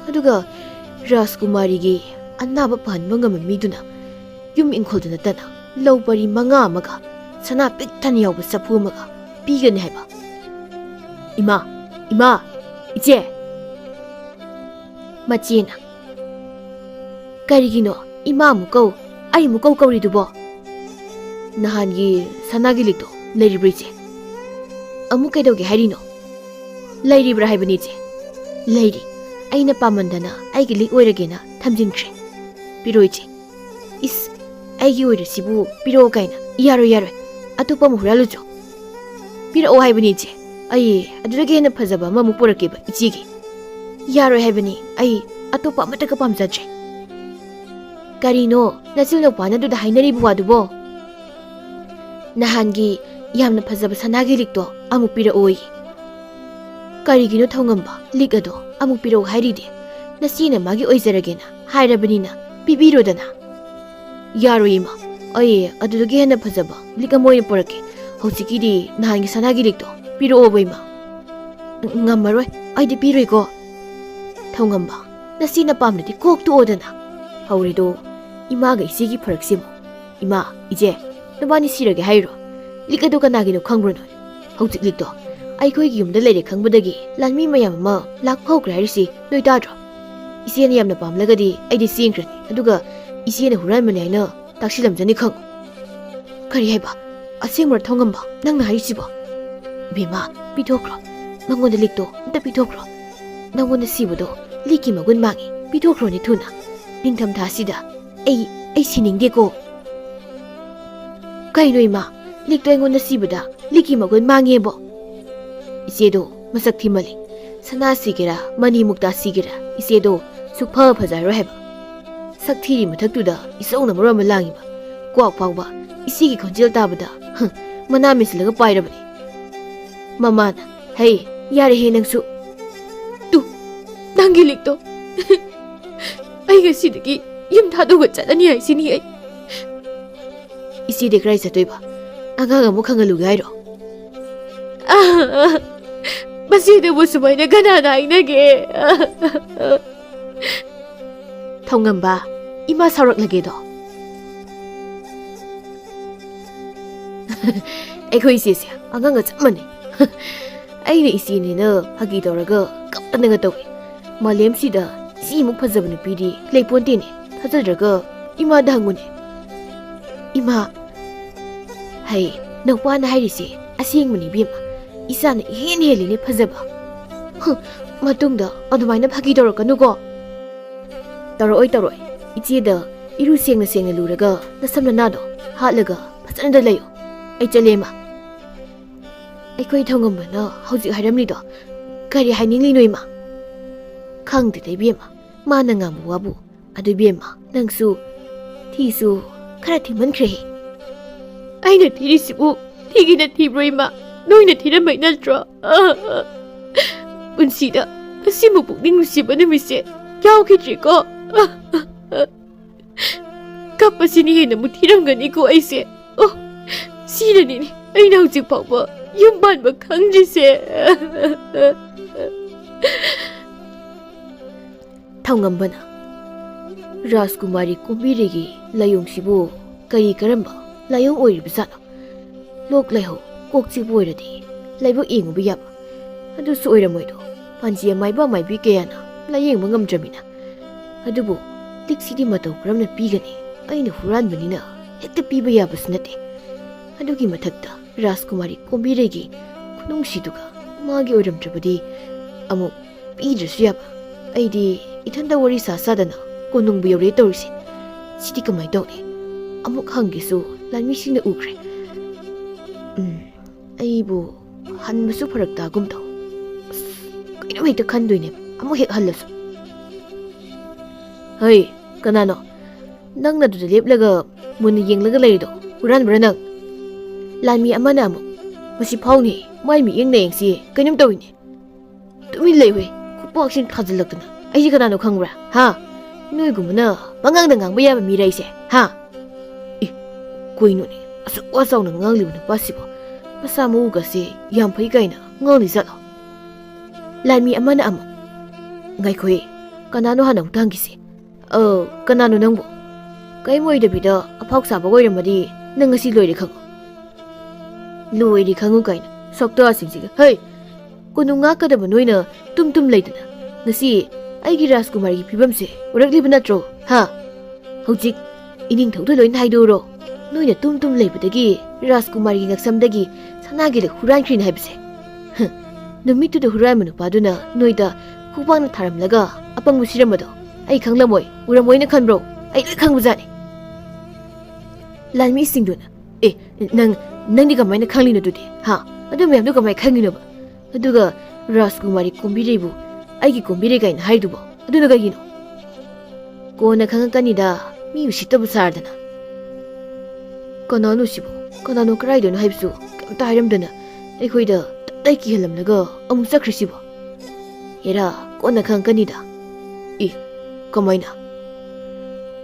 ꯑꯗꯨꯒ ꯔꯥꯖꯀꯨꯃꯥꯔꯤꯒꯤ ꯑꯅꯥꯕ ꯐꯍꯟꯕ ꯉꯝꯕ ꯃꯤꯗꯨꯅ ꯌꯨꯝ ꯏꯪꯈꯣꯜꯗ ꯅꯠꯇꯅ ꯂꯧ ꯄꯔꯤ 5 ꯑꯃꯒ ꯁꯅꯥ ꯄꯤꯛ ꯊꯟꯅ ꯌꯥꯎꯕ ꯆꯐꯨ ꯑꯃꯒ ꯄꯤꯒꯅꯤ ꯍꯥꯏꯕ ꯏꯃꯥ ꯏꯆꯦ ꯃꯆꯦꯅ ꯀꯔꯤꯒꯤꯅꯣ ꯏꯃꯥ ꯑꯃꯨꯛ ꯀꯧ ꯑꯩ ꯑꯃꯨꯛ ꯀꯧꯔꯤꯗꯨꯕꯣ ꯅꯍꯥꯟꯒꯤ ꯁꯅꯥꯒꯤ ꯂꯤꯛꯇꯣ ꯂꯩꯔꯤꯕ꯭ꯔꯥ ꯏꯆꯦ ꯑꯃꯨꯛ ꯀꯩꯗꯧꯒꯦ ꯍꯥꯏꯔꯤꯅꯣ ꯂꯩꯔꯤꯕ꯭ꯔꯥ ꯍꯥꯏꯕꯅꯤ ꯏꯆꯦ ꯂꯩꯔꯤ ꯑꯩꯅ ꯄꯥꯝꯃꯟꯗꯅ ꯑꯩꯒꯤ ꯂꯤꯛ ꯑꯣꯏꯔꯒꯦꯅ ꯊꯝꯖꯤꯟꯈ꯭ꯔꯦ ꯄꯤꯔꯣ ꯏꯆꯦ ꯏꯁ ꯑꯩꯒꯤ ꯑꯣꯏꯔꯁꯤꯕꯨ ꯄꯤꯔꯛꯑꯣ ꯀꯥꯏꯅ ꯌꯥꯔꯣꯏ ꯑꯇꯣꯞꯄ ꯑꯃ ꯍꯨꯔꯥꯜꯂꯨꯆꯣ ꯄꯤꯔꯛꯑꯣ ꯍꯥꯏꯕꯅꯤ ꯏꯆꯦ ꯑꯩ ꯑꯗꯨꯗꯒꯤ ꯍꯦꯟꯅ ꯐꯖꯕ ꯑꯃꯃꯨꯛ ꯄꯨꯔꯛꯀꯦꯕ ꯏꯆꯦꯒꯤ ꯌꯥꯔꯣꯏ ꯍꯥꯏꯕꯅꯤ ꯑꯩ ꯑꯇꯣꯞꯄ ꯑꯃꯠꯇꯒ ꯄꯥꯝꯖꯗ꯭ꯔꯦ ꯀꯔꯤꯅꯣ ꯅꯆꯤꯜ ꯅꯨꯄꯥꯅ ꯑꯗꯨꯗ ꯍꯥꯏꯅꯔꯤꯕ ꯋꯥꯗꯨꯕꯣ ꯅꯍꯥꯟꯒꯤ ꯌꯥꯝꯅ ꯐꯖꯕ ꯁꯅꯥꯒꯤ ꯂꯤꯛꯇꯣ ꯑꯃꯨꯛ ꯄꯤꯔꯛꯑꯣꯌꯦ ꯀꯔꯤꯒꯤꯅꯣ ꯊꯧꯉꯝꯕ ꯂꯤꯛ ꯑꯗꯣ ꯑꯃꯨꯛ ꯄꯤꯔꯛꯑꯣ ꯍꯥꯏꯔꯤꯗꯤ ꯅꯆꯦꯅ ꯃꯥꯒꯤ ꯑꯣꯏꯖꯔꯒꯦꯅ ꯍꯥꯏꯔꯕꯅꯤ나 ꯄꯤꯕꯤꯔꯣꯗꯅ ꯌꯥꯔꯣꯏ ꯏꯃꯥ ꯑꯩ ꯑꯗꯨꯗꯒꯤ ꯍꯦꯟꯅ ꯐꯖꯕ ꯂꯤꯛ ꯑꯃ ꯑꯣꯏꯅ ꯄꯨꯔꯛꯀꯦ ꯍꯧꯖꯤꯛꯀꯤꯗꯤ ꯅꯍꯥꯟꯒꯤ ꯁꯅꯥꯒꯤ ꯂꯤꯛꯇꯣ ꯄꯤꯔꯛꯑꯣꯕ ꯏꯃꯥ ꯉꯝꯃꯔꯣꯏ ꯑꯩꯗꯤ ꯄꯤꯔꯣꯏꯀꯣ ꯊꯧꯉꯝꯕ ꯅꯆꯦꯅ ꯄꯥꯝꯂꯗꯤ ꯀꯣꯛ ꯇꯣꯛꯑꯣꯗꯅ ꯍꯧꯔꯤꯗꯣ ꯏꯃꯥꯒ ꯏꯆꯦꯒꯤ ꯐꯔꯛꯁꯤꯃꯨ ꯏꯃꯥ ꯏꯆꯦ ꯅꯕꯥꯅꯤ ꯁꯤꯔꯒꯦ ꯍꯥꯏꯔꯣ ꯂꯤꯛ ꯑꯗꯨ ꯀꯅꯥꯒꯤꯅꯣ ꯈꯪꯕ꯭ꯔꯣ ꯅꯣꯏ ꯍꯧꯖꯤꯛ ꯂꯤꯛꯇꯣ ꯑꯩꯈꯣꯏꯒꯤ ꯌꯨꯝꯗ ꯂꯩꯔꯦ ꯈꯪꯕꯗꯒꯤ ꯂꯥꯟꯃꯤ ꯃꯌꯥꯝ ꯑꯃ ꯂꯥꯛꯐꯧꯈ꯭ꯔꯦ ꯍꯥꯏꯔꯤꯁꯤ ꯅꯣꯏ ꯇꯥꯗ꯭ꯔꯣ ꯏꯆꯦꯅ ꯌꯥꯝꯅ ꯄꯥꯝꯂꯒꯗꯤ ꯑꯩꯗꯤ ꯆꯦꯟꯈ꯭ꯔꯅꯤ ꯑꯗꯨꯒ ꯏꯆꯦꯅ ꯍꯨꯔꯥꯟꯕꯅꯤ ꯍꯥꯏꯅ ꯇꯥꯛꯁꯤꯜꯂꯝꯖꯅꯤ ꯈꯪꯉꯨ ꯀꯔꯤ ꯍꯥꯏꯕ ꯑꯁꯦꯡꯕꯔ ꯊꯧꯉꯝꯕ ꯅꯪꯅ ꯍꯥꯏꯔꯤꯁꯤꯕꯣ ꯏꯕꯦꯝꯃ ꯄꯤꯊꯣꯛꯈ꯭ꯔꯣ ꯃꯉꯣꯟꯗ ꯂꯤꯛꯇꯣ ꯑꯝꯇ ꯄꯤꯊꯣꯛꯈ꯭ꯔꯣ ꯅꯪꯉꯣꯟꯗ ꯁꯤꯕꯗꯣ ꯂꯤꯛꯀꯤ ꯃꯒꯨꯟ ꯃꯥꯡꯉꯤ ꯄꯤꯊꯣꯛꯈ꯭ꯔꯣꯅꯦ ꯊꯨꯅ ꯅꯤꯡꯊꯝꯊꯥꯁꯤꯗ ꯑꯩ ꯁꯤꯅꯤꯡꯗꯦꯀꯣ ꯀꯩꯅꯣ ꯏꯃꯥ ꯂꯤꯛꯇꯣ ꯑꯩꯉꯣꯟꯗ ꯁꯤꯕꯗ ꯂꯤꯛꯀꯤ ꯃꯒꯨꯟ ꯃꯥꯡꯉꯦꯕꯣ ꯏꯆꯦꯗꯣ ꯃꯁꯛ ꯊꯤꯃꯜꯂꯤ ꯁꯅꯥ ꯁꯤꯒꯦꯔꯥ ꯃꯅꯤ ꯃꯨꯛꯇꯥ ꯁꯤꯒꯦꯔꯥ ꯏꯆꯦꯗꯣ ꯁꯨꯛꯐ ꯐꯖꯔꯣꯏ ꯍꯥꯏꯕ sak thiri mathaktuda isona marama langiba kwak phawba isigi khonjel tabada mana mislaga pairabani mamana hey yare he nangsu tu nangi likto ai ga sidagi yum thadu ga chadani ai sini ai isi de krai satoi ba aga ga mukhangalu gairo masih de busumai na gana na inage thongamba ima sarak lage do ai isi sia aga ga chamane ai ne isi ne na hagi doraga kapana ga tawi malem sida si muk phajabnu pidi leiponte ne thajadraga ima dangune ima hai nakwa na hairisi asing mani bima isana hen heli ne phajaba matungda adumaina phagi dorokanu go toroi ichi da iru sengna luraga nasamna nado hatlaga phajana da layo ai chalema ai koi thongamba na hauji hairamni do kari hainingli noima khangde dei bima mana ngamu wabu adu bima nangsu thisu khara thiman khre aina thirisibu thigina thibroima noina thiramai natro punsida asimu pukning nusiba namise yaukidri ko kapasini hena mu thiramgani ko aise oh sinani aina hujik phawba yumban ba khangrise thongambana Rajkumari kumbiregi layong sibu kari karamba layong oiribsana lok laiho kokchi boiradi laibo ingu biyaba adu su oiramoido panji maiba maibi kayana layeng mangam jamina adubu tiksidi matau kramna pigani aina huran banina hekta piba yaba sunate adugi mathakta Rajkumari kumbiregi kunung siduga magi oiramtrabadi amu pidrasu yaba aidi ithanda wari sasadana konung biyore torisi sidi kamai dawne amuk hangisu lanmi singna ukre aibu hanbasu farak tagum taw kaino hekta khandoine amu hek hallasu hey kanano nangna du leplaga mun yenglaga leido huran branang lanmi amana amu masi phawni mai mi yengna yengsi kainom tawine tumi leiwe kupok sin thajalaktuna ai kanano khangra ha noi gumna bangang dangang ba yaba mi raise ha koinoni asu wasaw na ngangli na pasibo pasamu ga se yam phai kaina ngoni zalo lanmi amana am ngai khoi kanano hanang tangi se kanano nangbo kai moi da bida aphok sa ba goiramadi nang asi loire khang loire khangu kaina sokto asingsi hey kununga ka da noina tum leidana ngasi aigi Rajkumari gi phibam se urakli banatro ha hojik ining thau loin haidoro noina tum leibadagi Rajkumari gi ngaksamdagi sanagi le huran khrin haibse numitu de huran manu paduna noida khupang na tharamlaga apang musiramado ai khanglamoi uramoi na khanbro ai khangbujani lanmi singduna nangni kamai na khangli na dudi ha adu mem du kamai khangino ba aduga Rajkumari kumbirebu aigi kumbire gain haidubo aduna gagino kona khangakani da mi usitabu sardana kananu sibo kananu kraidona haibsu kamta hairamdana aikhoida tai ki halamlaga amu sakrisibo era kona khangakani da kamaina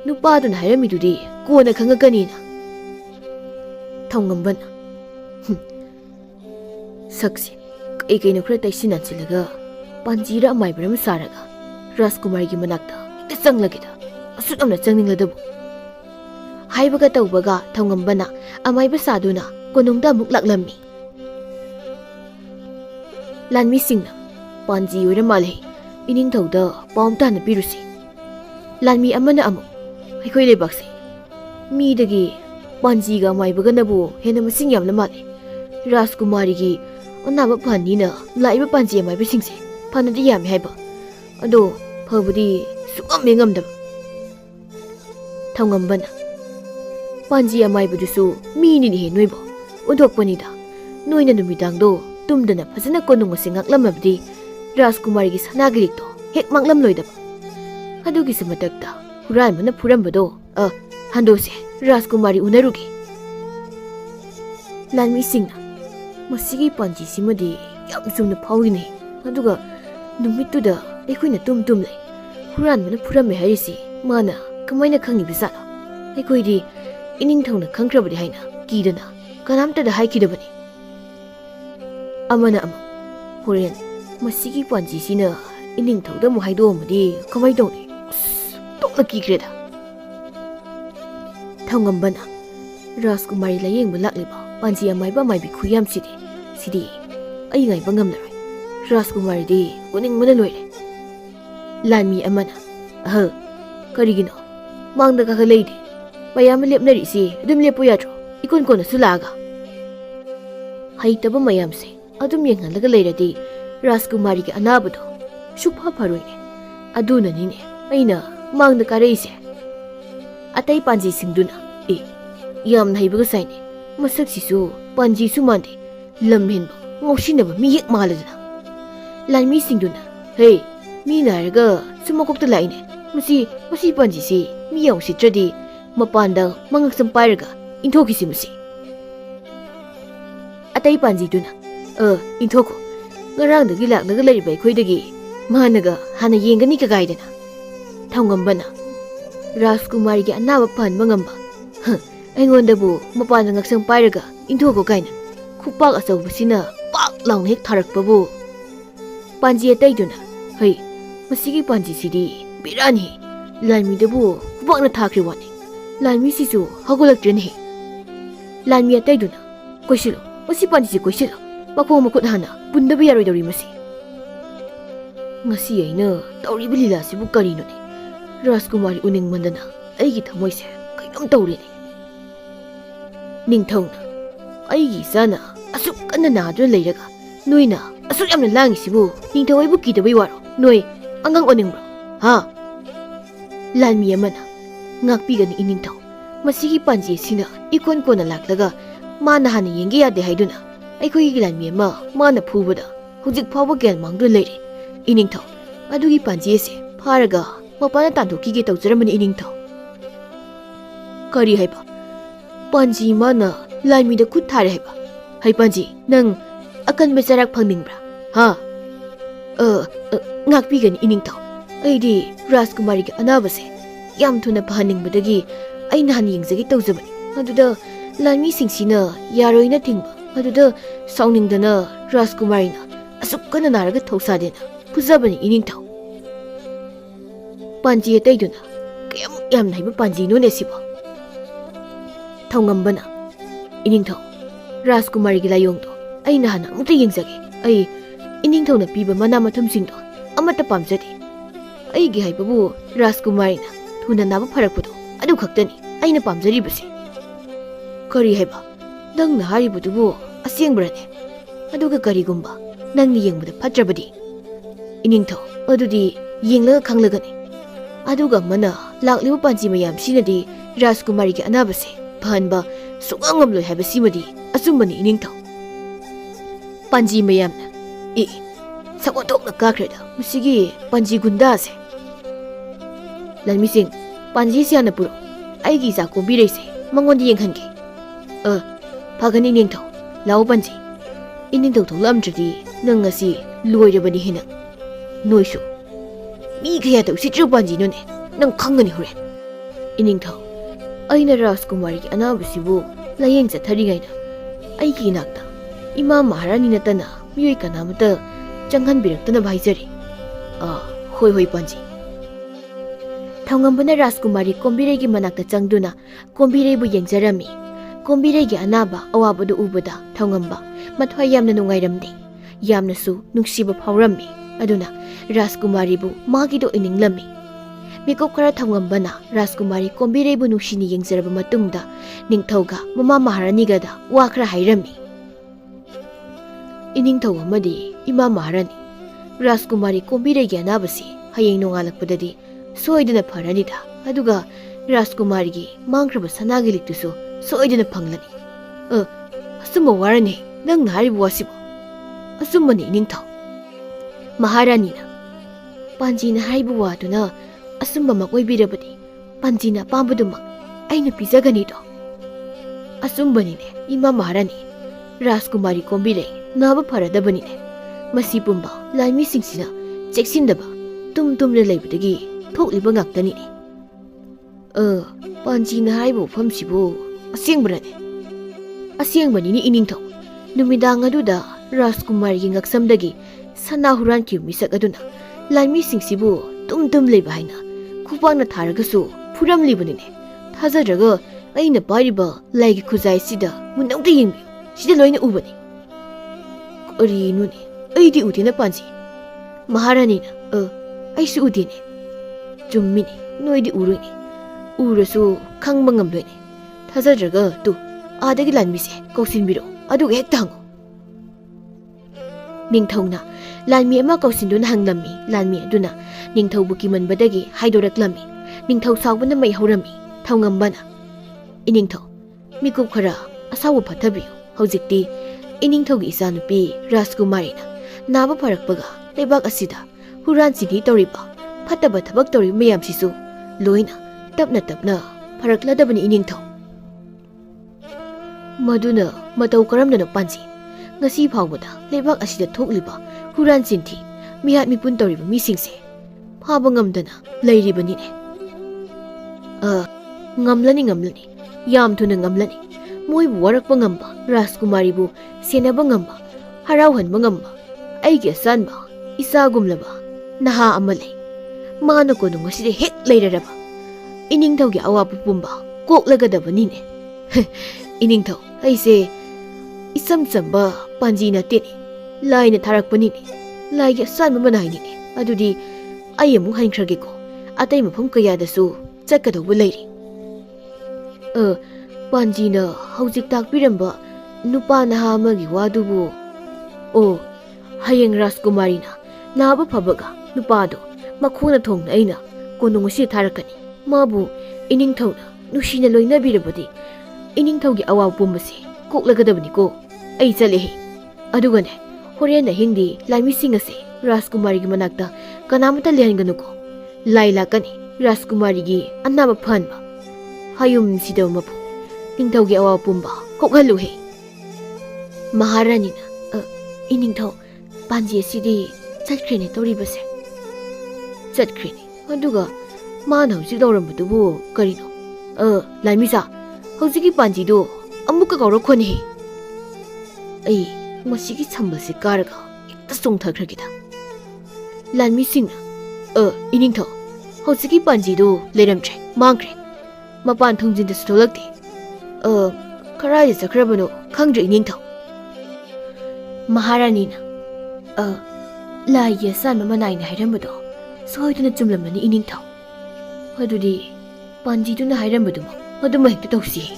nupa duna hairami dudi kona khangakani na thongambana saksi kai kai no khra tai sinan chilaga panjira maibram saraga Rajkumari gi manakta changlagida asut amna changningladab haibaga tawbaga thongambana amaiba saduna konungda muklaklammi lanmi singna panji oira malhe ining thawda paumta na pirusi lanmi amana amu aikoi lebakse mi dagi panji ga maibaga nabu hena masing yamna male Rajkumari gi onaba phanina laiba panji amaiba singse panadi yami haiba ado phabudi suam mengamdaba thongambana panji amai budusu mini ni he noibo udokpani da noina numidang do tumdana phajana konung masingak lamabdi Rajkumari gi sanagirik to hek manglam loidaba adugi samatakta huranbana purambado handose Rajkumari unaruge Lanmi singna masigi panji simadi yam sumna phawini aduga numittuda ekhoi tum lei huranbana puramme harisi mana kamaina khangi bisala ekhoi di ining thongna khangkrabadi haina kidana kanamta da haikidabani amana ama horen masigi panji sina ining thongda mu haido amadi kamai doni tokna kikreda thongambana Rajkumari layengba lakliba panji amaiba maibi khuyam sidi ai ngai bangam larai Rajkumari di uning mana loire Lanmi amana karigino mangda ka leide mayam lepnari si adum lepo yatro ikon kona sulaga haitaba mayam se adum yenghalaga leiradi Rajkumari ki anabado shupha pharoine aduna nine aina mangda ka reise atai panji singduna yam naibaga saine masak sisu panji su mande lamhenba ngausinaba mi yek maladana Lanmi singduna hey mi naraga sumakokta laine masi panji si mi yaw sitradi mapanda mangak sampairaga inthoki si masi atai panji duna inthoko ngarang dagi laknaga lariba ikhoidagi managa hana yengani ka gaidana thongambana Rajkumari gi anaba phanba ngamba aingondabu mapanda ngaksang pairaga inthoko kaina khupak asawbasina pak laung hek tharakpabu panji atai duna hey masigi panji sidi birani Lanmi dabu kubakna thakri wani Lanmi sisu hagolaktreni Lanmi atai duna koisilo masi panji si koisilo makhong makut hana pundabu yaroi dori masi ngasi aina tauri bilila sibu karino ne Rajkumari uning mandana aigi thamoise kainom taureni ningthongna aigi sana asuk kanna naduna leiraga noina asuk yamna langi sibu ningthawai bu kidabai waro noi angang oningbro ha Lanmi amana ngakpigani iningthau masigi panji sina ikon kona laklaga mana hana yenge yade haiduna aikhoi gi Lanmi ama mana phubada hujik phawba gel mangdu leire iningthau adugi panji se pharaga mapana tandoki ge tawjaramani iningthau kari haiba panji mana Lanmi da khut thare haiba hai panji nang akan besarak phangningbra ha ngakpigani iningthau aidi Rajkumari gi anabase yam thuna phaningbadagi aina han yengjagi tawjabani aduda Lanmi singsina yaroina thingba aduda sauningdana Rajkumari na asukana naraga thausadena pujabani iningthau panji ataiduna kayam yam naiba panji no ne siba thongambana iningthau Rajkumari gi layongdo aina hana amta yengjage ai iningthau na piba mana mathum singdo amata pamjadi aigi haibabu Rajkumari na thuna naba pharakpudo adu khaktani aina pamjari base kari haiba nang na haribudubu asengbrane aduga karigumba nangni yengbada phatrabadi iningthau adudi yenglaga khanglagani aduga mana lakliba panji mayam sinadi Rajkumari gi anabase phanba sungangamloi haiba simadi achumbani iningthau panji mayamna sakotokna kakreda musigi panji gunda ase Lanmi sing panji siana puro aigi sa ko bireise mangondi yenghange phagani iningthau lau panji iningthau tholamtradi nang ngasi loirabani hina noisu mi khaya tau sitru panji no ne nang khangani hore iningthau aina Rajkumari gi anabasibu layeng chatharigaina aigi nakta ima maharani natana miyoi kanamata changhan biraktana bhaijari hoi panji thongambana Rajkumari kombiregi manakta changduna kombirei bu yengjarami kombiregi anaba awabadu ubada thongamba mathwai yamna nungairamni yamnasu nungsiba phawrammi aduna Rajkumari bu magi do ininglammi mikop khara thongambana Rajkumari kombirei bu nungsini yengjaraba matungda ningthauga mama maharani gada wa khara hairammi iningthau amadi ima maharani Rajkumari kombiregi anabasi hayeng nongalakpadadi soidana pharanida aduga Rajkumari gi mangkraba sanagi liktusu soidana phanglani asumma warani nang nari buwasibo asumma ni ningthau maharani na panji na haibu waduna asumma makoi birabadi ꯄꯥꯟꯖꯤꯅ ꯑꯄꯥꯝꯕꯗꯨꯃꯛ ꯑꯩꯅ ꯄꯤꯖꯒꯅꯤꯗꯣ? ꯑꯆꯨꯝꯕꯅꯤꯅꯦ ꯏꯃꯥ ꯃꯍꯥꯔꯥꯅꯤ, ꯔꯥꯖꯀꯨꯃꯥꯔꯤ ꯀꯣꯝꯕꯤꯔꯩ ꯅꯥꯕ ꯐꯔꯗꯕꯅꯤꯅꯦ꯫ ꯃꯁꯤ ꯄꯨꯝꯕ ꯂꯥꯟꯃꯤꯁꯤꯡꯁꯤꯅ ꯆꯦꯛꯁꯤꯟꯗꯕ ꯇꯨꯝꯅ ꯂꯩꯕꯗꯒꯤ ꯊꯣꯛꯂꯤꯕ ꯉꯥꯛꯇꯅꯤꯅꯦ꯫ ꯄꯥꯟꯖꯤꯅ ꯍꯥꯏꯕ ꯋꯥꯐꯝꯁꯤꯕꯨ ꯑꯁꯦꯡꯕꯔꯅꯦ? ꯑꯁꯦꯡꯕꯅꯤꯅꯦ ꯏꯅꯤꯡꯊꯧ꯫ ꯅꯨꯃꯤꯗꯥꯡ ꯑꯗꯨꯗ ꯔꯥꯖꯀꯨꯃꯥꯔꯤꯒꯤ ꯉꯛꯁꯝꯗꯒꯤ ꯁꯅꯥ ꯍꯨꯔꯥꯟꯈꯤꯕ ꯃꯤꯁꯛ ꯑꯗꯨꯅ ꯂꯥꯟꯃꯤꯁꯤꯡꯁꯤꯕꯨ ꯇꯨꯝ ꯂꯩꯕ ꯍꯥꯏꯅ ꯈꯨꯄꯥꯛꯅ ꯊꯥꯔꯒꯁꯨ ꯐꯨꯔꯝꯂꯤꯕꯅꯤꯅꯦ꯫ ꯊꯥꯖꯗ꯭ꯔꯒ ꯑꯩꯅ ꯄꯥꯏꯔꯤꯕ ꯂꯥꯏꯒꯤ ꯈꯨꯖꯥꯏꯁꯤꯗ ꯃꯨꯟꯅ ꯌꯦꯡꯕꯤꯌꯨ, ꯁꯤꯗ ꯂꯣꯏꯅ ꯎꯕꯅꯤ꯫ ꯀꯔꯤꯅꯣꯅꯦ, ꯑꯩꯗꯤ ꯎꯗꯦꯅ ꯄꯥꯟꯖꯤ꯫ ꯃꯍꯥꯔꯥꯅꯤꯅ ꯑꯩꯁꯨ ꯎꯗꯦꯅꯦ꯫ ꯆꯨꯝꯃꯤꯅꯦ, ꯅꯣꯏꯗꯤ ꯎꯔꯣꯏꯅꯦ꯫ ꯎꯔꯁꯨ ꯈꯪꯕ ꯉꯝꯂꯣꯏꯅꯦ꯫ ꯊꯥꯖꯗ꯭ꯔꯒ ꯑꯥꯗꯒꯤ ꯂꯥꯟꯃꯤꯁꯦ ꯀꯧꯁꯤꯟꯕꯤꯔꯛꯑꯣ, ꯑꯗꯨꯒ ꯍꯦꯛꯇ ꯍꯪꯉꯣ꯫ ꯅꯤꯡꯊꯧꯅ ꯂꯥꯟꯃꯤ ꯑꯃ ꯀꯧꯁꯤꯟꯗꯨꯅ ꯍꯪꯂꯝꯃꯤ꯫ ꯂꯥꯟꯃꯤ ꯑꯗꯨꯅ ꯅꯤꯡꯊꯧꯕꯨ ꯀꯤꯃꯟꯕꯗꯒꯤ ꯍꯥꯏꯗꯣꯔꯛꯂꯝꯃꯤ꯫ ꯅꯤꯡꯊꯧ ꯁꯥꯎꯕꯅ ꯃꯩ ꯍꯧꯔꯝꯃꯤ꯫ ꯊꯧꯉꯝꯕꯅ "ꯏꯅꯤꯡꯊꯧ, ꯃꯤꯀꯨꯞ ꯈꯔ ꯑꯁꯥꯎꯕ ꯐꯠꯊꯕꯤꯌꯨ꯫ ꯍꯧꯖꯤꯛꯇꯤ ꯏꯅꯤꯡꯊꯧꯒꯤ ꯏꯆꯥꯅꯨꯄꯤ ꯔꯥꯖꯀꯨꯃꯥꯔꯤꯅ ꯅꯥꯕ ꯐꯔꯛꯄꯒ ꯂꯩꯕꯥꯛ ꯑꯁꯤꯗ ꯍꯨꯔꯥꯟ ꯆꯤꯟꯊꯤ ꯇꯧꯔꯤꯕ ꯐꯠꯇꯕ ꯊꯕꯛ ꯇꯧꯔꯤꯕ ꯃꯌꯥꯝꯁꯤꯁꯨ ꯂꯣꯏꯅ ꯇꯞꯅ ꯐꯔꯛꯂꯗꯕꯅꯤ ꯏꯅꯤꯡꯊꯧ꯫ ꯃꯗꯨꯅ ꯃꯇꯧ ꯀꯔꯝꯅꯅꯣ ꯄꯥꯟꯖꯤ? ꯉꯁꯤ ꯐꯥꯎꯕꯗ ꯂꯩꯕꯥꯛ ꯑꯁꯤꯗ ꯊꯣꯛꯂꯤꯕ ꯍꯨꯔꯥꯟ ꯆꯤꯟꯊꯤ ꯃꯤꯍꯥꯠ ꯃꯤꯄꯨꯟ ꯇꯧꯔꯤꯕ ꯃꯤꯁꯤꯡꯁꯦ ꯐꯥꯕ ꯉꯝꯗꯅ ꯂꯩꯔꯤꯕꯅꯤꯅꯦ꯫ ꯉꯝꯂꯅꯤ, ꯌꯥꯝ ꯊꯨꯅ ꯉꯝꯂꯅꯤ꯫ ꯃꯣꯏꯕꯨ ꯋꯥꯔꯛꯄ ꯉꯝꯕ, ꯔꯥꯖꯀꯨꯃꯥꯔꯤꯕꯨ ꯁꯦꯟꯅꯕ ꯉꯝꯕ, ꯍꯔꯥꯎꯍꯟꯕ ꯉꯝꯕ ꯑꯩꯒꯤ ꯑꯆꯥꯟꯕ ꯏꯆꯥꯒꯨꯝꯂꯕ ꯅꯍꯥ ꯑꯃ ꯂꯩ꯫ ꯃꯥꯅ ꯀꯣꯅꯨꯡ ꯑꯁꯤꯗ ꯍꯦꯛ ꯂꯩꯔꯔꯕ ꯏꯅꯤꯡꯊꯧꯒꯤ ꯑꯋꯥꯕ ꯄꯨꯝꯕ ꯀꯣꯛꯂꯒꯗꯕꯅꯤꯅꯦ꯫ ꯏꯅꯤꯡꯊꯧ, ꯑꯩꯁꯦ ꯏꯆꯝ ꯆꯝꯕ ꯄꯥꯟꯖꯤ ꯅꯠꯇꯦꯅꯦ, ꯂꯥꯏꯅ ꯊꯥꯔꯛꯄꯅꯤꯅꯦ, ꯂꯥꯏꯒꯤ ꯑꯆꯥꯟꯕ ꯃꯅꯥꯏꯅꯤꯅꯦ꯫ ꯑꯗꯨꯗꯤ ꯑꯩ ꯑꯃꯨꯛ ꯍꯟꯈ꯭ꯔꯒꯦꯀꯣ, ꯑꯇꯩ ꯃꯐꯝ ꯀꯌꯥꯗꯁꯨ ꯆꯠꯀꯗꯧꯕ ꯂꯩꯔꯤ꯫ ꯄꯥꯟꯖꯤꯅ ꯍꯧꯖꯤꯛ ꯇꯥꯛꯄꯤꯔꯝꯕ ꯅꯨꯄꯥ ꯅꯍꯥ ꯑꯃꯒꯤ ꯋꯥꯗꯨꯕꯨ? ꯍꯌꯦꯡ ꯔꯥꯖꯀꯨꯃꯥꯔꯤꯅ ꯅꯥꯕ ꯐꯕꯒ ꯅꯨꯄꯥꯗꯣ ꯃꯈꯣꯡꯅ ꯊꯣꯡꯅ ꯑꯩꯅ ꯀꯣꯅꯨꯡ ꯑꯁꯤꯗ ꯊꯥꯔꯛꯀꯅꯤ꯫ ꯃꯥꯕꯨ ꯏꯅꯤꯡꯊꯧꯅ ꯅꯨꯡꯁꯤꯅ ꯂꯣꯏꯅꯕꯤꯔꯕꯗꯤ ꯏꯅꯤꯡꯊꯧꯒꯤ ꯑꯋꯥꯕ ꯄꯨꯝꯕꯁꯦ ꯀꯣꯛꯂꯒꯗꯕꯅꯤꯀꯣ꯫ ꯑꯩ ꯆꯠꯂꯦꯍꯦ꯫ ꯑꯗꯨꯒꯅꯦ, ꯍꯣꯔꯦꯟ ꯑꯍꯤꯡꯗꯤ ꯂꯥꯟꯃꯤꯁꯤꯡ ꯑꯁꯦ ꯔꯥꯖꯀꯨꯃꯥꯔꯤꯒꯤ ꯃꯅꯥꯛꯇ ꯀꯅꯥꯃꯠꯇ ꯂꯩꯍꯟꯒꯅꯨꯀꯣ꯫ ꯂꯥꯏ ꯂꯥꯛꯀꯅꯤ ꯔꯥꯖꯀꯨꯃꯥꯔꯤꯒꯤ ꯑꯅꯥꯕ ꯐꯍꯟꯕ꯫ ꯍꯌꯨꯝꯁꯤꯗꯕ ꯃꯄꯨ, ꯅꯤꯡꯊꯧꯒꯤ ꯑꯋꯥꯕ ꯄꯨꯝꯕ ꯀꯣꯛꯍꯜꯂꯨꯍꯦ꯫ ꯃꯍꯥꯔꯥꯅꯤꯅ "ꯏꯅꯤꯡꯊꯧ, ꯄꯥꯟꯖꯤ ꯑꯁꯤꯗꯤ ꯆꯠꯈ꯭ꯔꯦꯅꯦ ꯇꯧꯔꯤꯕꯁꯦ"꯫ ꯆꯠꯈ꯭ꯔꯦꯅꯦ? ꯑꯗꯨꯒ ꯃꯥꯅ ꯍꯧꯖꯤꯛ ꯇꯧꯔꯝꯕꯗꯨꯕꯨ ꯀꯔꯤꯅꯣ? ꯂꯥꯟꯃꯤꯆꯥ, ꯍꯧꯖꯤꯛꯀꯤ ꯄꯥꯟꯖꯤꯗꯣ ꯑꯃꯨꯛꯀ ꯀꯧꯔꯛꯈꯣꯅꯦꯍꯦ꯫ ꯑꯩ ꯃꯁꯤꯒꯤ ꯁꯝꯕꯜꯁꯦ ꯀꯥꯔꯒ ꯍꯦꯛꯇ ꯆꯣꯡꯊꯈ꯭ꯔꯒꯦꯗ꯫ ꯂꯥꯟꯃꯤꯁꯤꯡꯅ "ꯏꯅꯤꯡꯊꯧ, ꯍꯧꯖꯤꯛꯀꯤ ꯄꯥꯟꯖꯤꯗꯣ ꯂꯩꯔꯝꯗ꯭ꯔꯦ, ꯃꯥꯡꯈ꯭ꯔꯦ꯫ ꯃꯄꯥꯟ ꯊꯣꯡꯖꯤꯟꯗꯁꯨ ꯊꯣꯛꯂꯛꯇꯦ꯫ ꯀꯔꯥꯏꯗ ꯆꯠꯈ꯭ꯔꯕꯅꯣ ꯈꯪꯗ꯭ꯔꯦ ꯏꯅꯤꯡꯊꯧ"꯫ ꯃꯍꯥꯔꯥꯅꯤꯅ "ꯂꯥꯏꯒꯤ ꯑꯆꯥꯟꯕ ꯃꯅꯥꯏꯅ ꯍꯥꯏꯔꯝꯕꯗꯣ ꯁꯣꯏꯗꯅ ꯆꯨꯝꯂꯝꯂꯅꯤ ꯏꯅꯤꯡꯊꯧ꯫ ꯑꯗꯨꯗꯤ ꯄꯥꯟꯖꯤꯗꯨꯅ ꯑꯗꯨꯃ ꯍꯦꯛꯇ ꯇꯧꯁꯤꯍꯦ"꯫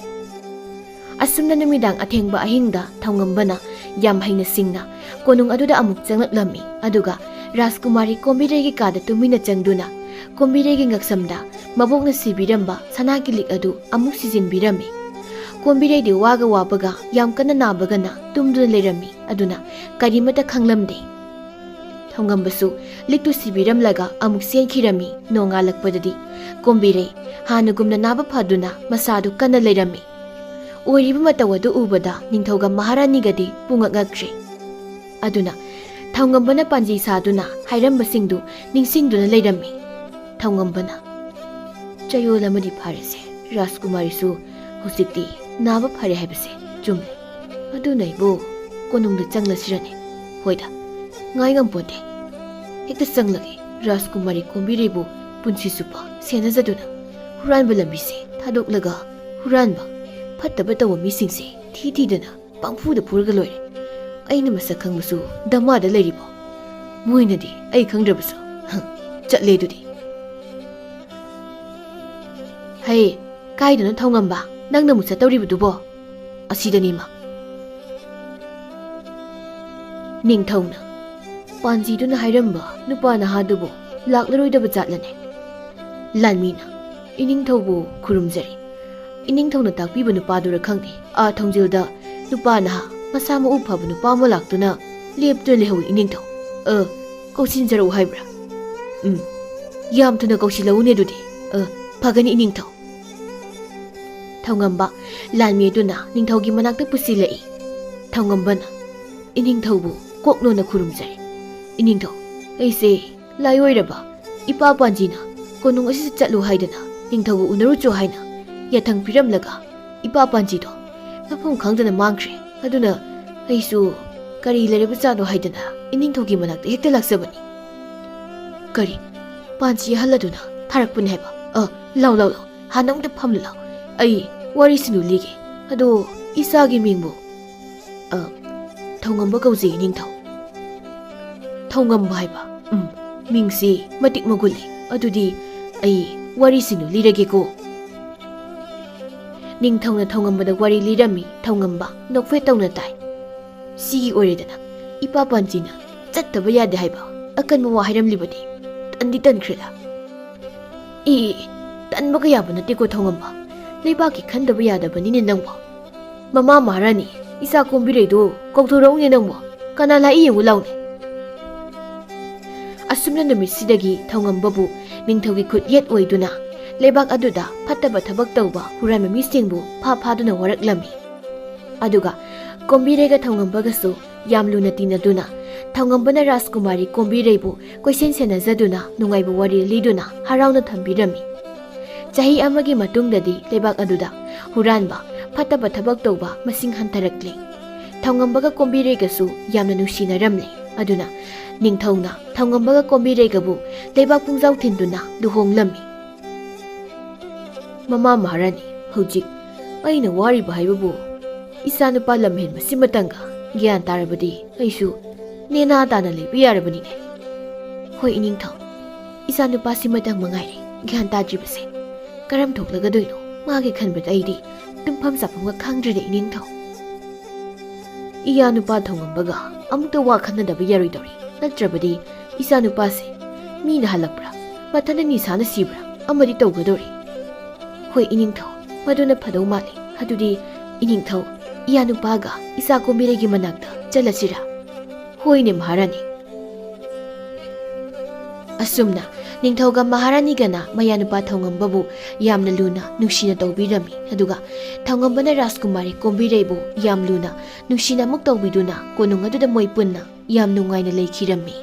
ꯑꯁꯨꯝꯅ ꯅꯨꯃꯤꯗꯥꯡ ꯑꯊꯦꯡꯕ ꯑꯍꯤꯡꯗ ꯊꯧꯉꯝꯕꯅ ꯌꯥꯝ ꯍꯩꯅ ꯁꯤꯡꯅ ꯀꯣꯅꯨꯡ ꯑꯗꯨꯗ ꯑꯃꯨꯛ ꯆꯪꯂꯛꯂꯝꯃꯤ꯫ ꯑꯗꯨꯒ ꯔꯥꯖꯀꯨꯃꯥꯔꯤ ꯀꯣꯝꯕꯤꯔꯩꯒꯤ ꯀꯥꯗ ꯇꯨꯃꯤꯟꯅ ꯆꯪꯗꯨꯅ ꯀꯣꯝꯕꯤꯔꯩꯒꯤ ꯉꯛꯁꯝꯗ ꯃꯕꯣꯛꯅ ꯁꯤꯕꯤꯔꯝꯕ ꯁꯅꯥꯒꯤ ꯂꯤꯛ ꯑꯗꯨ ꯑꯃꯨꯛ ꯁꯤꯖꯤꯟꯕꯤꯔꯝꯃꯤ꯫ ꯀꯣꯝꯕꯤꯔꯩꯗꯤ ꯋꯥꯕꯒ ꯌꯥꯝ ꯀꯟꯅ ꯅꯥꯕꯒꯅ ꯇꯨꯝꯗꯨꯅ ꯂꯩꯔꯝꯃꯤ꯫ ꯑꯗꯨꯅ ꯀꯔꯤꯃꯠꯇ ꯈꯪꯂꯝꯗꯦ꯫ ꯊꯧꯉꯝꯕꯁꯨ ꯂꯤꯛꯇꯨ ꯁꯤꯕꯤꯔꯝꯂꯒ ꯑꯃꯨꯛ ꯆꯦꯟꯈꯤꯔꯝꯃꯤ꯫ ꯅꯣꯡꯉꯥꯜꯂꯛꯄꯗꯗꯤ ꯀꯣꯝꯕꯤꯔꯩ ꯍꯥꯟꯅꯒꯨꯝꯅ ꯅꯥꯕ ꯐꯗꯨꯅ ꯃꯁꯥꯗꯨ ꯀꯟꯅ ꯂꯩꯔꯝꯃꯤ꯫ ꯑꯣꯏꯔꯤꯕ ꯃꯇꯧ ꯑꯗꯨ ꯎꯕꯗ ꯅꯤꯡꯊꯧꯒ ꯃꯍꯥꯔꯥꯅꯤꯒꯗꯤ ꯄꯨꯡꯉꯛ ꯉꯛꯈ꯭ꯔꯦ꯫ ꯑꯗꯨꯅ ꯊꯧꯉꯝꯕꯅ ꯄꯥꯟꯖꯤ ꯁꯥꯗꯨꯅ ꯍꯥꯏꯔꯝꯕꯁꯤꯡꯗꯨ ꯅꯤꯡꯁꯤꯡꯗꯨꯅ ꯂꯩꯔꯝꯃꯤ꯫ ꯊꯧꯉꯝꯕꯅ "ꯆꯌꯣꯜ ꯑꯃꯗꯤ ꯐꯥꯔꯁꯦ, ꯔꯥꯖꯀꯨꯃꯥꯔꯤꯁꯨ ꯍꯧꯖꯤꯛꯇꯤ ꯅꯥꯕ ꯐꯔꯦ ꯍꯥꯏꯕꯁꯦ ꯆꯨꯝꯂꯦ꯫ ꯑꯗꯨꯅ ꯑꯩꯕꯨ ꯀꯣꯅꯨꯡꯗ ꯆꯪꯂꯁꯤꯔꯅꯦ? ꯍꯣꯏꯗ, ꯉꯥꯏ ꯉꯝꯄꯣꯟꯇꯦ, ꯍꯦꯛꯇ ꯆꯪꯂꯒꯦ꯫ ꯔꯥꯖꯀꯨꯃꯥꯔꯤ ꯀꯣꯝꯕꯤꯔꯩꯕꯨ ꯄꯨꯟꯁꯤ ꯆꯨꯞꯄ ꯁꯦꯟꯅꯖꯗꯨꯅ ꯍꯨꯔꯥꯟꯕ ꯂꯝꯕꯤꯁꯦ ꯊꯥꯗꯣꯛꯂꯒ ꯍꯨꯔꯥꯟꯕ ꯐꯠꯇꯕ ꯇꯧꯕ ꯃꯤꯁꯤꯡꯁꯦ ꯊꯤꯗꯅ ꯄꯪꯐꯨꯗ ꯐꯨꯔꯒ ꯂꯣꯏꯔꯦ꯫ ꯑꯩꯅ ꯃꯁꯛ ꯈꯪꯕꯁꯨ ꯗꯃꯥꯗ ꯂꯩꯔꯤꯕꯣ? ꯃꯣꯏꯅꯗꯤ ꯑꯩ ꯈꯪꯗ꯭ꯔꯕꯁꯨ ꯆꯠꯂꯦ ꯑꯗꯨꯗꯤ꯫ ꯍꯩ, ꯀꯥꯏꯗꯅꯣ ꯊꯧꯉꯝꯕ? ꯅꯪꯅ ꯑꯃꯨꯛ ꯆꯠꯇꯧꯔꯤꯕꯗꯨꯕꯣ? ꯑꯁꯤꯗꯅꯤꯃ꯫ ꯅꯤꯡꯊꯧꯅ ꯄꯥꯟꯖꯤꯗꯨꯅ ꯍꯥꯏꯔꯝꯕ ꯅꯨꯄꯥ ꯅꯍꯥꯗꯨꯕꯨ ꯂꯥꯛꯂꯔꯣꯏꯗꯕ ꯖꯥꯠꯂꯅꯦ? ꯂꯥꯟꯃꯤꯅ "ꯏꯅꯤꯡꯊꯧꯕꯨ ꯈꯨꯔꯨꯝꯖꯔꯤ꯫ ꯏꯅꯤꯡꯊꯧꯅ ꯇꯥꯛꯄꯤꯕ ꯅꯨꯄꯥꯗꯨꯔ ꯈꯪꯗꯦ, ꯊꯣꯡꯖꯤꯜꯗ ꯅꯨꯄꯥ ꯅꯍꯥ ꯃꯁꯥ ꯃꯎ ꯐꯕ ꯅꯨꯄꯥ ꯑꯃ ꯂꯥꯛꯇꯨꯅ ꯂꯦꯞꯇꯨꯅ ꯂꯩꯍꯧꯏ ꯏꯅꯤꯡꯊꯧ꯫ ꯀꯧꯁꯤꯟꯖꯔꯛꯎ ꯍꯥꯏꯕ꯭ꯔꯥ? ꯌꯥꯝ ꯊꯨꯅ ꯀꯧꯁꯤꯜꯂꯛꯎꯅꯦ ꯑꯗꯨꯗꯤ꯫ ꯐꯒꯅꯤ ꯏꯅꯤꯡꯊꯧ ꯊꯧꯉꯝꯕ ꯂꯥꯟꯃꯤ ꯑꯗꯨꯅ ꯅꯤꯡꯊꯧꯒꯤ ꯃꯅꯥꯛꯇ ꯄꯨꯁꯤꯜꯂꯛꯏ ꯊꯧꯉꯝꯕꯅ ꯏꯅꯤꯡꯊꯧꯕꯨ ꯀꯣꯛꯅꯣꯅ ꯈꯨꯔꯨꯝꯖꯔꯤ ꯏꯅꯤꯡꯊꯧ ꯑꯩꯁꯦ ꯂꯥꯏꯑꯣꯏꯔꯕ ꯏꯄꯥ ꯄꯥꯟꯖꯤꯅ ꯀꯣꯅꯨꯡ ꯑꯁꯤꯗ ꯆꯠꯂꯨ ꯍꯥꯏꯗꯅ ꯅꯤꯡꯊꯧꯕꯨ ꯎꯅꯔꯨꯆꯣ ꯍꯥꯏꯅ ꯌꯥꯊꯪ ꯄꯤꯔꯝꯂꯒ ꯏꯄꯥ ꯄꯥꯟꯖꯤꯗꯣ ꯃꯐꯝ ꯈꯪꯗꯅ ꯃꯥꯡꯈ꯭ꯔꯦ ꯑꯗꯨꯅ ꯑꯩꯁꯨ ꯀꯔꯤ ꯂꯩꯔꯕꯖꯥꯠꯅꯣ ꯍꯥꯏꯗꯅ ꯏꯅꯤꯡꯊꯧꯒꯤ ꯃꯅꯥꯛꯇ ꯍꯦꯛꯇ ꯂꯥꯛꯆꯕꯅꯤ ꯀꯔꯤ ꯄꯥꯟꯖꯤ ꯑꯍꯜ ꯑꯗꯨꯅ ꯊꯥꯔꯛꯄꯅꯤ ꯍꯥꯏꯕ ꯂꯥꯎ ꯂꯥꯎ ꯂꯥꯎ ꯍꯥꯟꯅ ꯑꯃꯨꯛꯇ ꯐꯝꯂꯨ ꯂꯥꯎ ꯑꯩ ꯋꯥꯔꯤꯁꯤꯡꯗꯨ ꯂꯤꯒꯦ ꯑꯗꯣ ꯏꯆꯥꯒꯤ ꯃꯤꯡꯕꯨ ꯊꯧꯉꯝꯕ ꯀꯧꯖꯩ ꯏꯅꯤꯡꯊꯧ ꯊꯧꯉꯝꯕ ꯍꯥꯏꯕ ꯃꯤꯡꯁꯤ ꯃꯇꯤꯛ ꯃꯒꯨꯟ ꯂꯩ ꯑꯗꯨꯗꯤ ꯑꯩ ꯋꯥꯔꯤꯁꯤꯡꯗꯨ ꯂꯤꯔꯒꯦꯀꯣ ꯅꯤꯡꯊꯧꯅ ꯊꯧꯉꯝꯕꯗ ꯋꯥꯔꯤ ꯂꯤꯔꯝꯃꯤ ꯊꯧꯉꯝꯕ ꯅꯣꯛꯐꯦꯠ ꯇꯧꯅ ꯇꯥꯏ ꯁꯤꯒꯤ ꯑꯣꯏꯔꯦꯗꯅ ꯏꯄꯥ ꯄꯥꯟꯖꯤꯅ ꯆꯠꯇꯕ ꯌꯥꯗꯦ ꯍꯥꯏꯕ ꯑꯀꯟꯕ ꯋꯥ ꯍꯥꯏꯔꯝꯂꯤꯕꯅꯤ ꯇꯟꯗꯤ ꯇꯟꯈ꯭ꯔꯦꯗ ꯇꯟꯕꯒ ꯌꯥꯕ ꯅꯠꯇꯦꯀꯣ ꯊꯧꯉꯝꯕ ꯂꯩꯕꯥꯛꯀꯤ ꯈꯟꯗꯕ ꯌꯥꯗꯕꯅꯤꯅꯦ ꯅꯪꯕꯣ ꯃꯃꯥ ꯃꯍꯥꯔꯥꯅꯤ ꯏꯆꯥ ꯀꯣꯝꯕꯤꯔꯩꯗꯣ ꯀꯧꯊꯣꯔꯛꯎꯅꯦ ꯅꯪꯕꯣ ꯀꯅꯥ ꯂꯥꯛꯏ ꯌꯦꯡꯉꯨ ꯂꯥꯎꯅꯦ ꯑꯁꯨꯝꯅ ꯅꯨꯃꯤꯠꯁꯤꯗꯒꯤ ꯊꯧꯉꯝꯕꯕꯨ ꯅꯤꯡꯊꯧꯒꯤ ꯈꯨꯠ ꯌꯦꯠ ꯑꯣꯏꯗꯨꯅ ꯂꯩꯕꯥꯛ ꯑꯗꯨꯗ ꯐꯠꯇꯕ ꯊꯕꯛ ꯇꯧꯕ ꯍꯨꯔꯥꯟꯕ ꯃꯤꯁꯤꯡꯕꯨ ꯐꯥꯗꯨꯅ ꯋꯥꯔꯛꯂꯝꯃꯤ ꯑꯗꯨꯒ ꯀꯣꯝꯕꯤꯔꯩꯒ ꯊꯧꯉꯝꯕꯒꯁꯨ ꯌꯥꯝ ꯂꯨꯅ ꯇꯤꯟꯅꯗꯨꯅ ꯊꯧꯉꯝꯕꯅ ꯔꯥꯖꯀꯨꯃꯥꯔꯤ ꯀꯣꯝꯕꯤꯔꯩꯕꯨ ꯀꯣꯏꯁꯦꯟ ꯁꯦꯟꯅꯖꯗꯨꯅ ꯅꯨꯡꯉꯥꯏꯕ ꯋꯥꯔꯤ ꯂꯤꯗꯨꯅ ꯍꯔꯥꯎꯅ ꯊꯝꯕꯤꯔꯝꯃꯤ ꯆꯍꯤ ꯑꯃꯒꯤ ꯃꯇꯨꯡꯗꯗꯤ ꯂꯩꯕꯥꯛ ꯑꯗꯨꯗ ꯍꯨꯔꯥꯟꯕ ꯐꯠꯇꯕ ꯊꯕꯛ ꯇꯧꯕ ꯃꯁꯤꯡ ꯍꯟꯊꯔꯛꯂꯤ ꯊꯧꯉꯝꯕꯒ ꯀꯣꯝꯕꯤꯔꯩꯒꯁꯨ ꯌꯥꯝꯅ ꯅꯨꯡꯁꯤꯅꯔꯝꯂꯦ ꯑꯗꯨꯅ ꯅꯤꯡꯊꯧꯅ ꯊꯧꯉꯝꯕꯒ ꯀꯣꯝꯕꯤꯔꯩꯒꯕꯨ ꯂꯩꯕꯥꯛ ꯄꯨꯡꯖꯥꯎ ꯊꯤꯟꯗꯨꯅ ꯂꯨꯍꯣꯡꯂꯝꯃꯤ ꯃꯃꯥ ꯃꯍꯥꯔꯥꯅꯤ ꯍꯧꯖꯤꯛ ꯑꯩꯅ ꯋꯥꯔꯤꯕ ꯍꯥꯏꯕꯕꯨ ꯏꯆꯥꯅꯨꯄꯥ ꯂꯝꯍꯦꯟꯕꯁꯤꯃꯇꯪꯒ ꯒ꯭ꯌꯥꯟ ꯇꯥꯔꯕꯗꯤ ꯑꯩꯁꯨ ꯅꯦꯅꯥ ꯇꯥꯅ ꯂꯩꯕ ꯌꯥꯔꯕꯅꯤꯅꯦ ꯍꯣꯏ ꯏꯅꯤꯡꯊꯧ ꯏꯆꯥꯅꯨꯄꯥꯁꯤꯃꯇꯪ ꯃꯉꯥꯏꯔꯦ ꯒ꯭ꯌꯥꯟ ꯇꯥꯗ꯭ꯔꯤꯕꯁꯦ ꯀꯔꯝ ꯊꯣꯛꯂꯒꯗꯣꯏꯅꯣ ꯃꯥꯒꯤ ꯈꯟꯕꯗ ꯑꯩꯗꯤ ꯇꯨꯝꯐꯝ ꯆꯥꯐꯝꯒ ꯈꯪꯗ꯭ꯔꯦꯗ ꯏꯅꯤꯡꯊꯧ ꯏꯌꯥꯅꯨꯄꯥ ꯊꯧꯉꯝꯕꯒ ꯑꯃꯨꯛꯇ ꯋꯥ ꯈꯟꯅꯗꯕ ꯌꯥꯔꯣꯏꯗꯧꯔꯤ ꯅꯠꯇ꯭ꯔꯕꯗꯤ ꯏꯆꯥꯅꯨꯄꯥꯁꯦ ꯃꯤꯅ ꯍꯜꯂꯛꯄ꯭ꯔꯥ ꯃꯊꯟꯇ ꯅꯤꯁꯥꯅ ꯁꯤꯕ꯭ꯔꯥ ꯑꯃꯗꯤ ꯇꯧꯒꯗꯧꯔꯤ ꯍꯣꯏ ꯏꯅꯤꯡꯊꯧ ꯃꯗꯨꯅ ꯐꯗꯧ ꯃꯥꯜꯂꯤ ꯑꯗꯨꯗꯤ ꯏꯅꯤꯡꯊꯧ ꯏꯌꯥꯅꯨꯄꯥꯒ ꯏꯆꯥ ꯀꯣꯝꯕꯤꯔꯩꯒꯤ ꯃꯅꯥꯛꯇ ꯆꯠꯂꯁꯤꯔꯥ ꯍꯣꯏꯅꯦ ꯃꯍꯥꯔꯥꯅꯤ ꯑꯁꯨꯝꯅ ꯅꯤꯡꯊꯧꯒ ꯃꯍꯥꯔꯥꯅꯤꯒꯅ ꯃꯌꯥꯅꯨꯄꯥ ꯊꯧꯉꯝꯕꯕꯨ ꯌꯥꯝꯅ ꯂꯨꯅ ꯅꯨꯡꯁꯤꯅ ꯇꯧꯕꯤꯔꯝꯃꯤ ꯑꯗꯨꯒ ꯊꯧꯉꯝꯕꯅ ꯔꯥꯖꯀꯨꯃꯥꯔꯤ ꯀꯣꯝꯕꯤꯔꯩꯕꯨ ꯌꯥꯝ ꯂꯨꯅ ꯅꯨꯡꯁꯤꯅ ꯑꯃꯨꯛ ꯇꯧꯕꯤꯗꯨꯅ ꯀꯣꯅꯨꯡ ꯑꯗꯨꯗ ꯃꯣꯏ ꯄꯨꯟꯅ ꯌꯥꯝ ꯅꯨꯡꯉꯥꯏꯅ ꯂꯩꯈꯤꯔꯝꯃꯤ